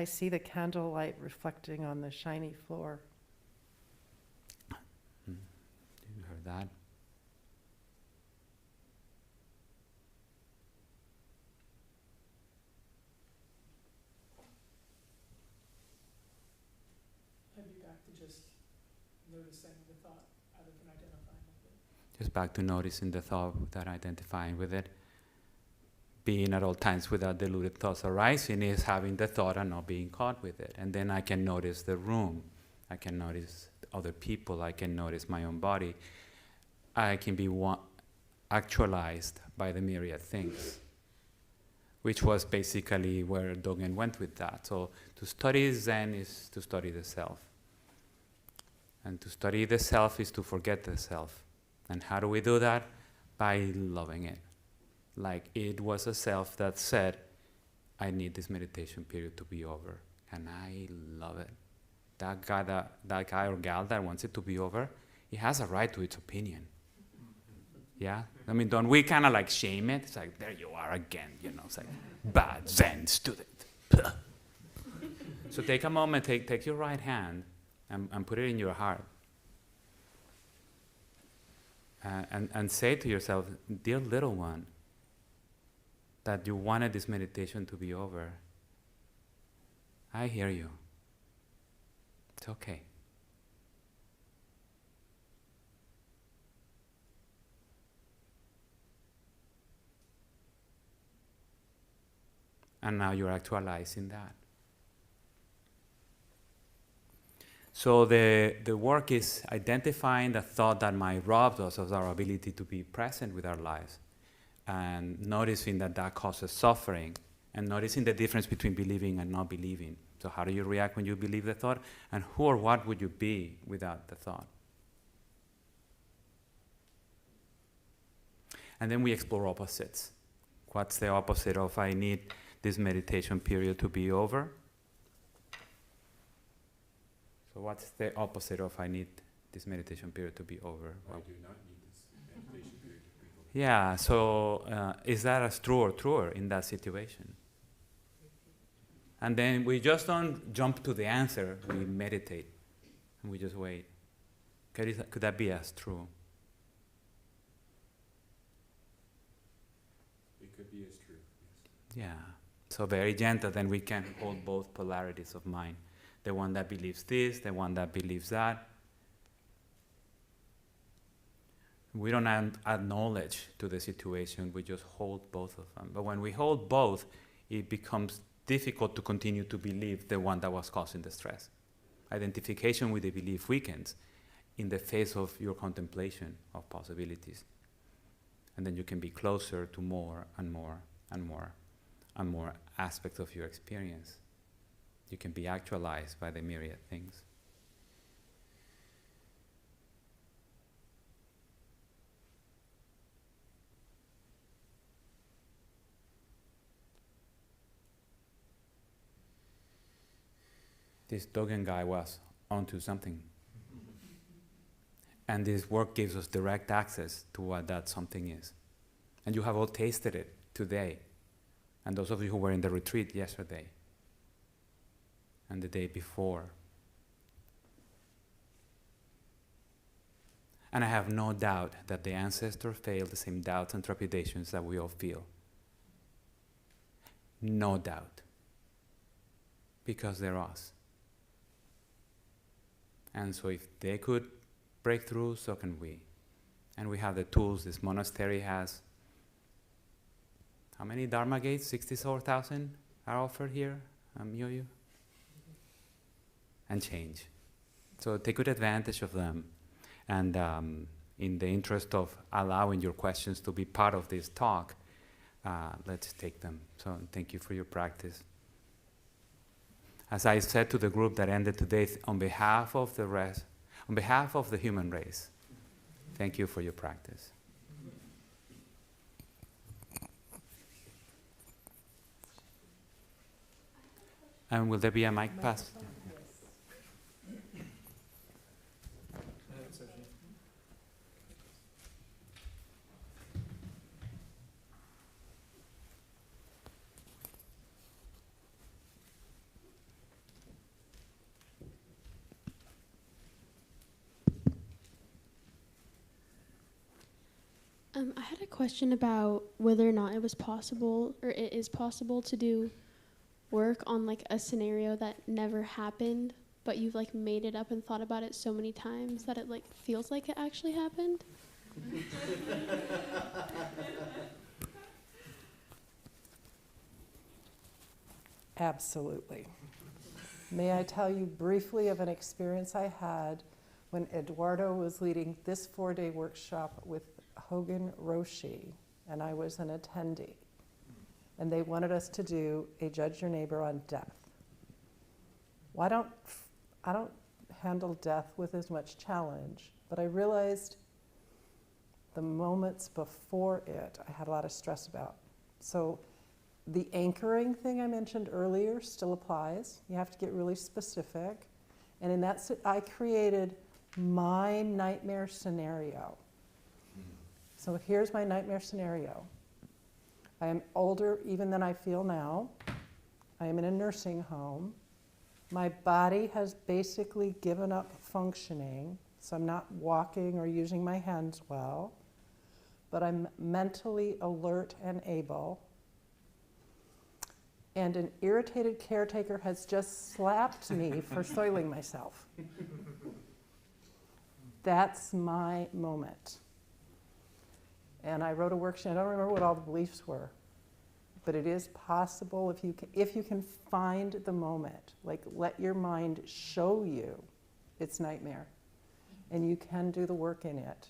see the candlelight reflecting on the shiny floor. You heard that? I'd be back to just noticing the thought rather than identifying with it. Just back to noticing the thought without identifying with it. Being at all times without deluded thoughts arising is having the thought and not being caught with it. And then I can notice the room. I can notice other people. I can notice my own body. I can be actualized by the myriad things, which was basically where Dogen went with that. So to study Zen is to study the self. And to study the self is to forget the self. And how do we do that? By loving it. Like it was a self that said, I need this meditation period to be over. And I love it. That guy or gal that wants it to be over, he has a right to its opinion. Yeah? I mean, don't we kind of like shame it? It's like, there you are again, it's like, bad Zen student. So take a moment, take your right hand and put it in your heart. And say to yourself, dear little one, that you wanted this meditation to be over. I hear you. It's okay. And now you're actualizing that. So the work is identifying the thought that might rob us of our ability to be present with our lives, and noticing that causes suffering, and noticing the difference between believing and not believing. So how do you react when you believe the thought, and who or what would you be without the thought? And then we explore opposites. What's the opposite of I need this meditation period to be over? So what's the opposite of I need this meditation period to be over? I do not need this meditation period to be over. Yeah, so is that as true or truer in that situation? And then we just don't jump to the answer, we meditate, and we just wait. Could that be as true? It could be as true, yes. Yeah, so very gentle, then we can hold both polarities of mind. The one that believes this, the one that believes that. We don't add knowledge to the situation, we just hold both of them. But when we hold both, it becomes difficult to continue to believe the one that was causing the stress. Identification with the belief weakens in the face of your contemplation of possibilities. And then you can be closer to more and more and more and more aspects of your experience. You can be actualized by the myriad things. This Dogen guy was onto something. And this work gives us direct access to what that something is. And you have all tasted it today. And those of you who were in the retreat yesterday and the day before. And I have no doubt that the ancestors feel the same doubts and trepidations that we all feel. No doubt. Because they're us. And so if they could break through, so can we. And we have the tools this monastery has. How many Dharma gates? 64,000 are offered here, Myoyu? And change. So take good advantage of them. And in the interest of allowing your questions to be part of this talk, let's take them. So thank you for your practice. As I said to the group that ended today, on behalf of the rest, on behalf of the human race, thank you for your practice. And will there be a mic pass? I had a question about whether or not it was possible, or it is possible, to do work on like a scenario that never happened, but you've like made it up and thought about it so many times that it like feels like it actually happened. Absolutely. May I tell you briefly of an experience I had when Eduardo was leading this 4-day workshop with Hogan Roshi, and I was an attendee. And they wanted us to do a Judge Your Neighbor on death. Well, I don't handle death with as much challenge, but I realized the moments before it, I had a lot of stress about. So the anchoring thing I mentioned earlier still applies. You have to get really specific. And in that, I created my nightmare scenario. So here's my nightmare scenario. I am older even than I feel now. I am in a nursing home. My body has basically given up functioning, so I'm not walking or using my hands well, but I'm mentally alert and able. And an irritated caretaker has just slapped me for soiling myself. That's my moment. And I wrote a worksheet. I don't remember what all the beliefs were, but it is possible if you can find the moment, like let your mind show you its nightmare, and you can do the work in it.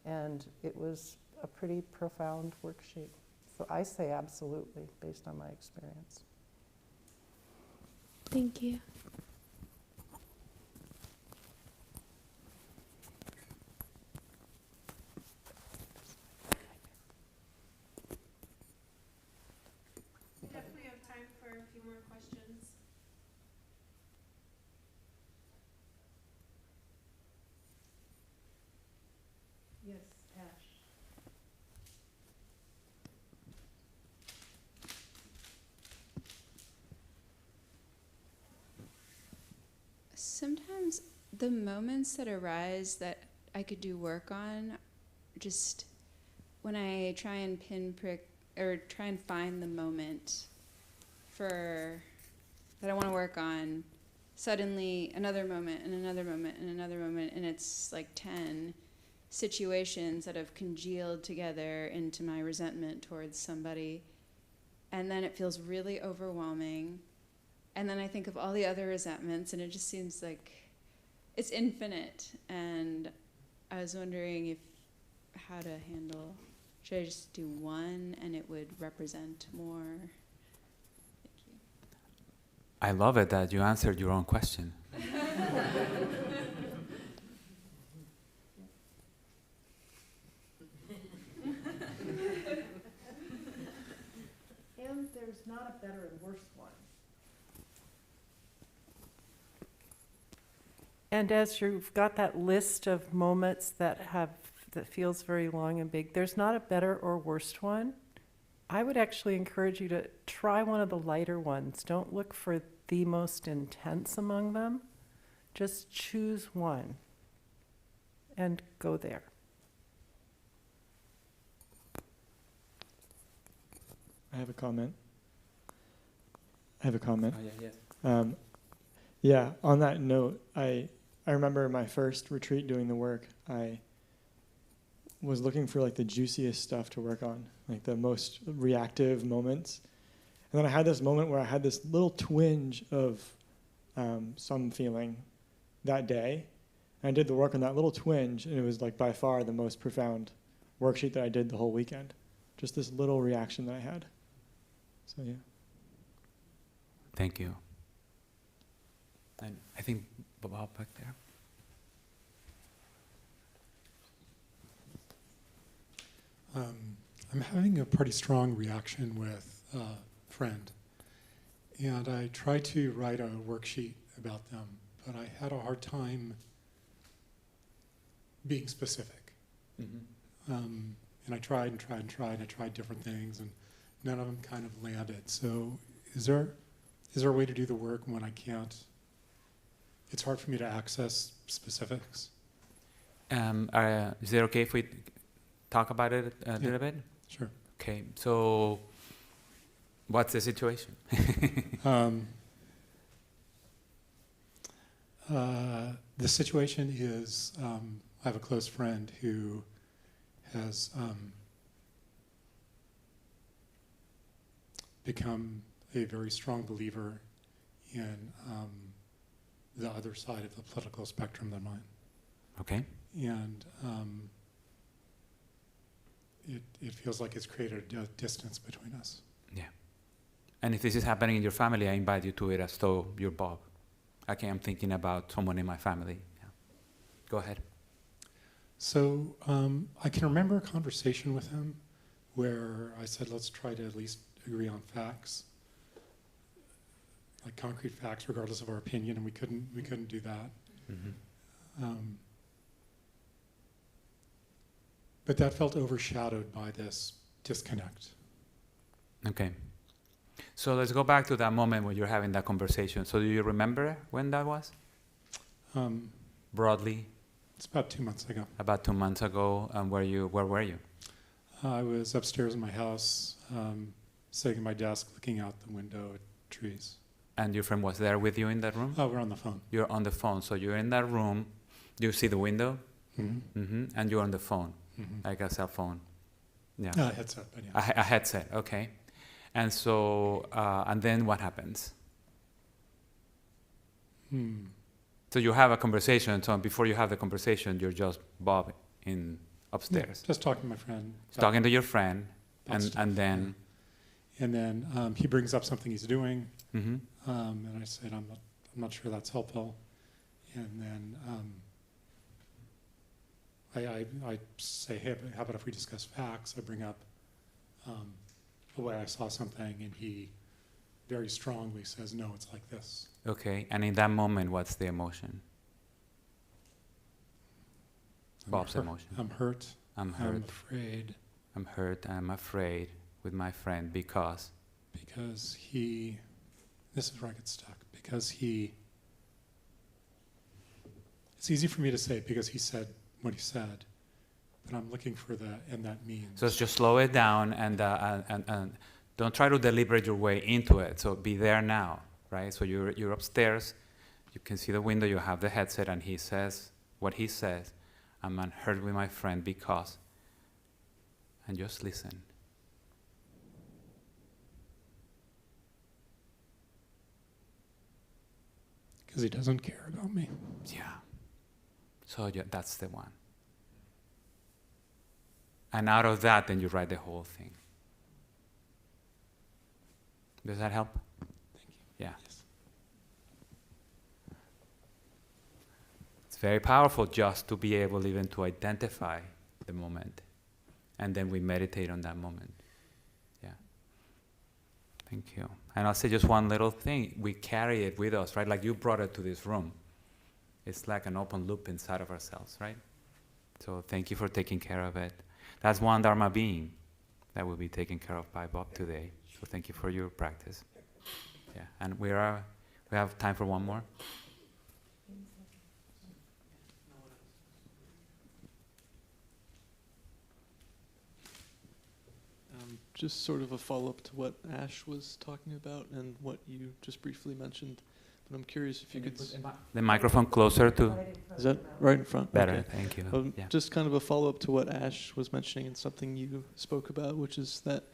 And it was a pretty profound worksheet. So I say absolutely, based on my experience. Thank you. We definitely have time for a few more questions. Yes, Ash. Sometimes the moments that arise that I could do work on, just when I try and pinprick or try and find the moment for that I want to work on, suddenly another moment and another moment and another moment, and it's like 10 situations that have congealed together into my resentment towards somebody, and then it feels really overwhelming. And then I think of all the other resentments, and it just seems like it's infinite. And I was wondering how to handle. Should I just do one and it would represent more? Thank you. I love it that you answered your own question. And there's not a better and worse one. And as you've got that list of moments that feels very long and big, there's not a better or worst one. I would actually encourage you to try one of the lighter ones. Don't look for the most intense among them. Just choose one and go there. I have a comment. Yeah, on that note, I remember my first retreat doing the work. I was looking for like the juiciest stuff to work on, like the most reactive moments. And then I had this moment where I had this little twinge of some feeling that day. And I did the work on that little twinge, and it was like by far the most profound worksheet that I did the whole weekend. Just this little reaction that I had. So yeah. Thank you. And I think Bob back there. I'm having a pretty strong reaction with a friend, and I tried to write a worksheet about them, but I had a hard time being specific. Mm-hmm. And I tried and tried and tried, and I tried different things, and none of them kind of landed. So is there a way to do the work when I can't, it's hard for me to access specifics? Is it okay if we talk about it a little bit? Sure. Okay, so what's the situation? The situation is I have a close friend who has become a very strong believer in the other side of the political spectrum than mine. Okay. And it feels like it's created a distance between us. Yeah. And if this is happening in your family, I invite you to it as though you're Bob. Okay, I'm thinking about someone in my family. Yeah. Go ahead. So I can remember a conversation with him where I said, let's try to at least agree on facts, like concrete facts, regardless of our opinion, and we couldn't do that. Mm-hmm. But that felt overshadowed by this disconnect. Okay. So let's go back to that moment when you're having that conversation. So do you remember when that was? Broadly? It's about 2 months ago. About 2 months ago. Where were you? I was upstairs in my house, sitting at my desk, looking out the window at trees. And your friend was there with you in that room? Oh, we're on the phone. You're on the phone. So you're in that room. Do you see the window? Mm-hmm. Mm-hmm. And you're on the phone, Mm-hmm. like a cell phone. Yeah. A headset, but yeah. A headset, okay. And so, and then what happens? So you have a conversation. So before you have the conversation, you're just Bob in upstairs. Yeah, just talking to my friend. Talking to your friend, and then. Yeah. And then he brings up something he's doing, Mm-hmm. and I said, I'm not sure that's helpful. And then I say, hey, how about if we discuss facts? I bring up the way I saw something, and he very strongly says, no, it's like this. Okay, and in that moment, what's the emotion? Bob's emotion. I'm hurt. I'm hurt. I'm afraid. I'm hurt and I'm afraid with my friend because he, this is where I get stuck, it's easy for me to say because he said what he said, but I'm looking for and that means. So just slow it down and don't try to deliberate your way into it. So be there now, right? So you're upstairs, you can see the window, you have the headset, and he says what he says. I'm unhurt with my friend because, and just listen. Because he doesn't care about me. Yeah. So that's the one. And out of that, then you write the whole thing. Does that help? Thank you. Yeah. Yes. It's very powerful just to be able even to identify the moment. And then we meditate on that moment. Yeah. Thank you. And I'll say just one little thing. We carry it with us, right? Like you brought it to this room. It's like an open loop inside of ourselves, right? So thank you for taking care of it. That's one Dharma being that will be taken care of by Bob today. So thank you for your practice. Yeah, and we have time for one more. Just sort of a follow-up to what Ash was talking about and what you just briefly mentioned. But I'm curious if you could... The microphone closer to... Is that right in front? Better, Okay. thank you. Yeah. Just kind of a follow-up to what Ash was mentioning and something you spoke about, which is that,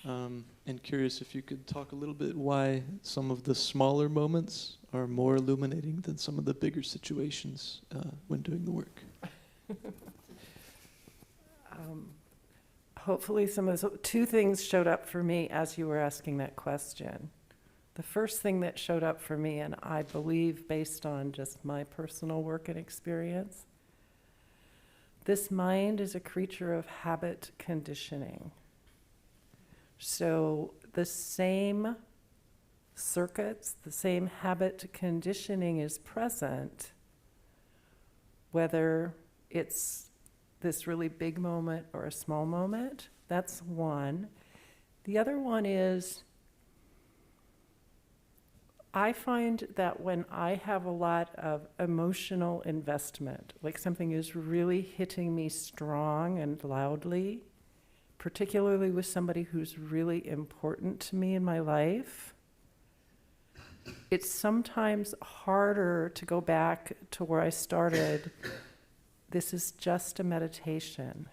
and curious if you could talk a little bit why some of the smaller moments are more illuminating than some of the bigger situations when doing the work. Hopefully two things showed up for me as you were asking that question. The first thing that showed up for me, and I believe based on just my personal work and experience, this mind is a creature of habit conditioning. So the same circuits, the same habit conditioning is present, whether it's this really big moment or a small moment. That's one. The other one is, I find that when I have a lot of emotional investment, like something is really hitting me strong and loudly, particularly with somebody who's really important to me in my life, it's sometimes harder to go back to where I started. This is just a meditation.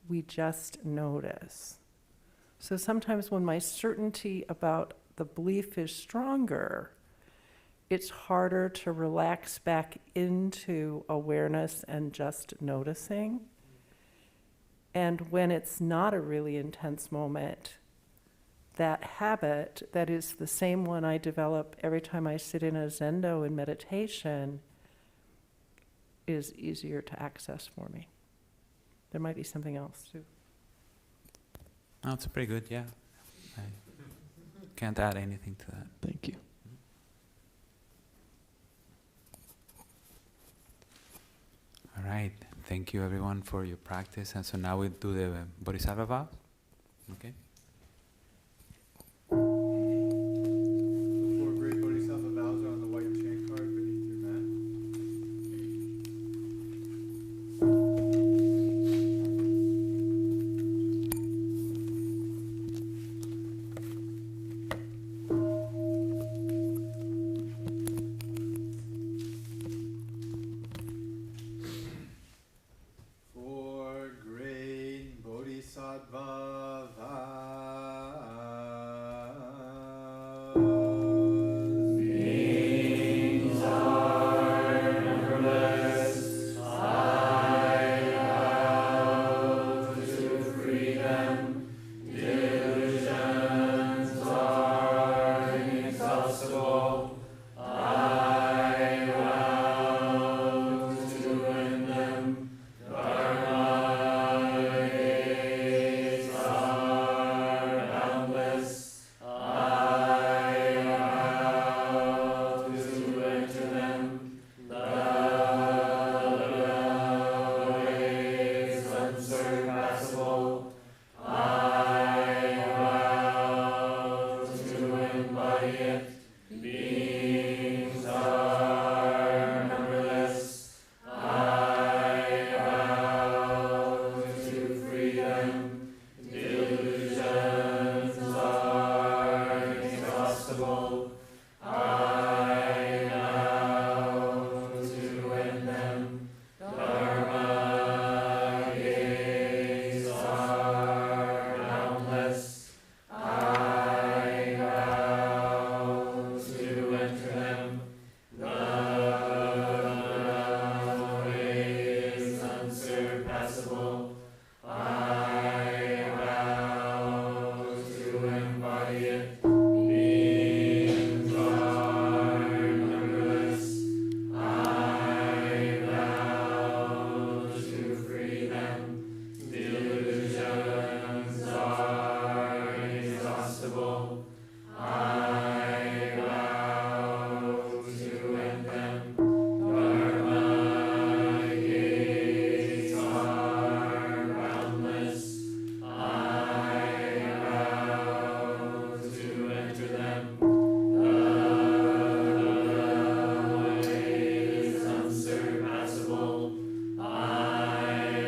We just notice. So sometimes when my certainty about the belief is stronger, it's harder to relax back into awareness and just noticing. And when it's not a really intense moment, that habit, that is the same one I develop every time I sit in a zendo in meditation, is easier to access for me. There might be something else too. Oh, it's pretty good, yeah. I can't add anything to that. Thank you. All right, thank you everyone for your practice. And so now we do the Bodhisattva vow. Okay. The four great Bodhisattva vows are on the white chant card beneath your mat. Four great Bodhisattva vows. I vow to end them. Dharma gates are boundless. I vow to enter them. The way is unsurpassable. I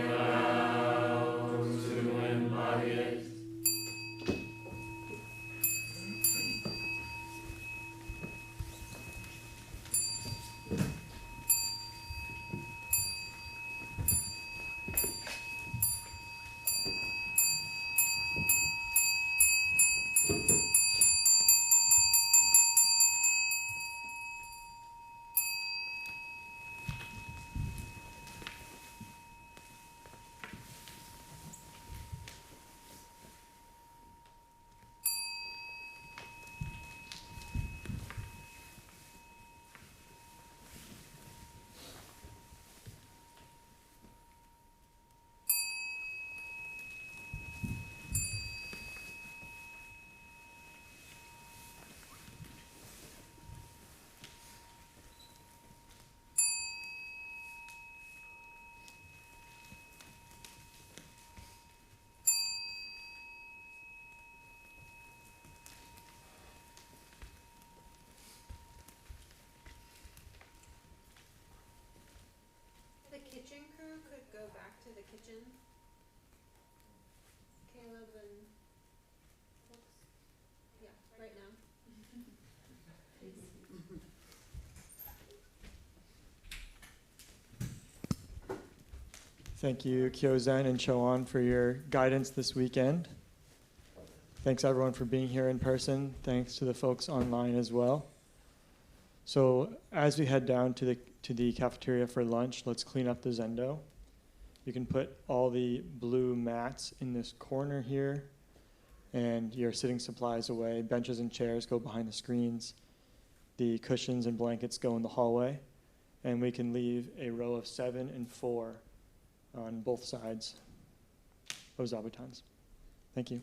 vow to embody it. The kitchen crew could go back to the kitchen. Caleb and folks. Yeah, right now. Thank you, Kyozen and Choan, for your guidance this weekend. Thanks, everyone, for being here in person. Thanks to the folks online as well. So as we head down to the cafeteria for lunch, let's clean up the Zendo. You can put all the blue mats in this corner here, and your sitting supplies away. Benches and chairs go behind the screens. The cushions and blankets go in the hallway. And we can leave a row of 7 and 4 on both sides of Zabutons. Thank you.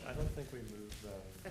I don't think we moved the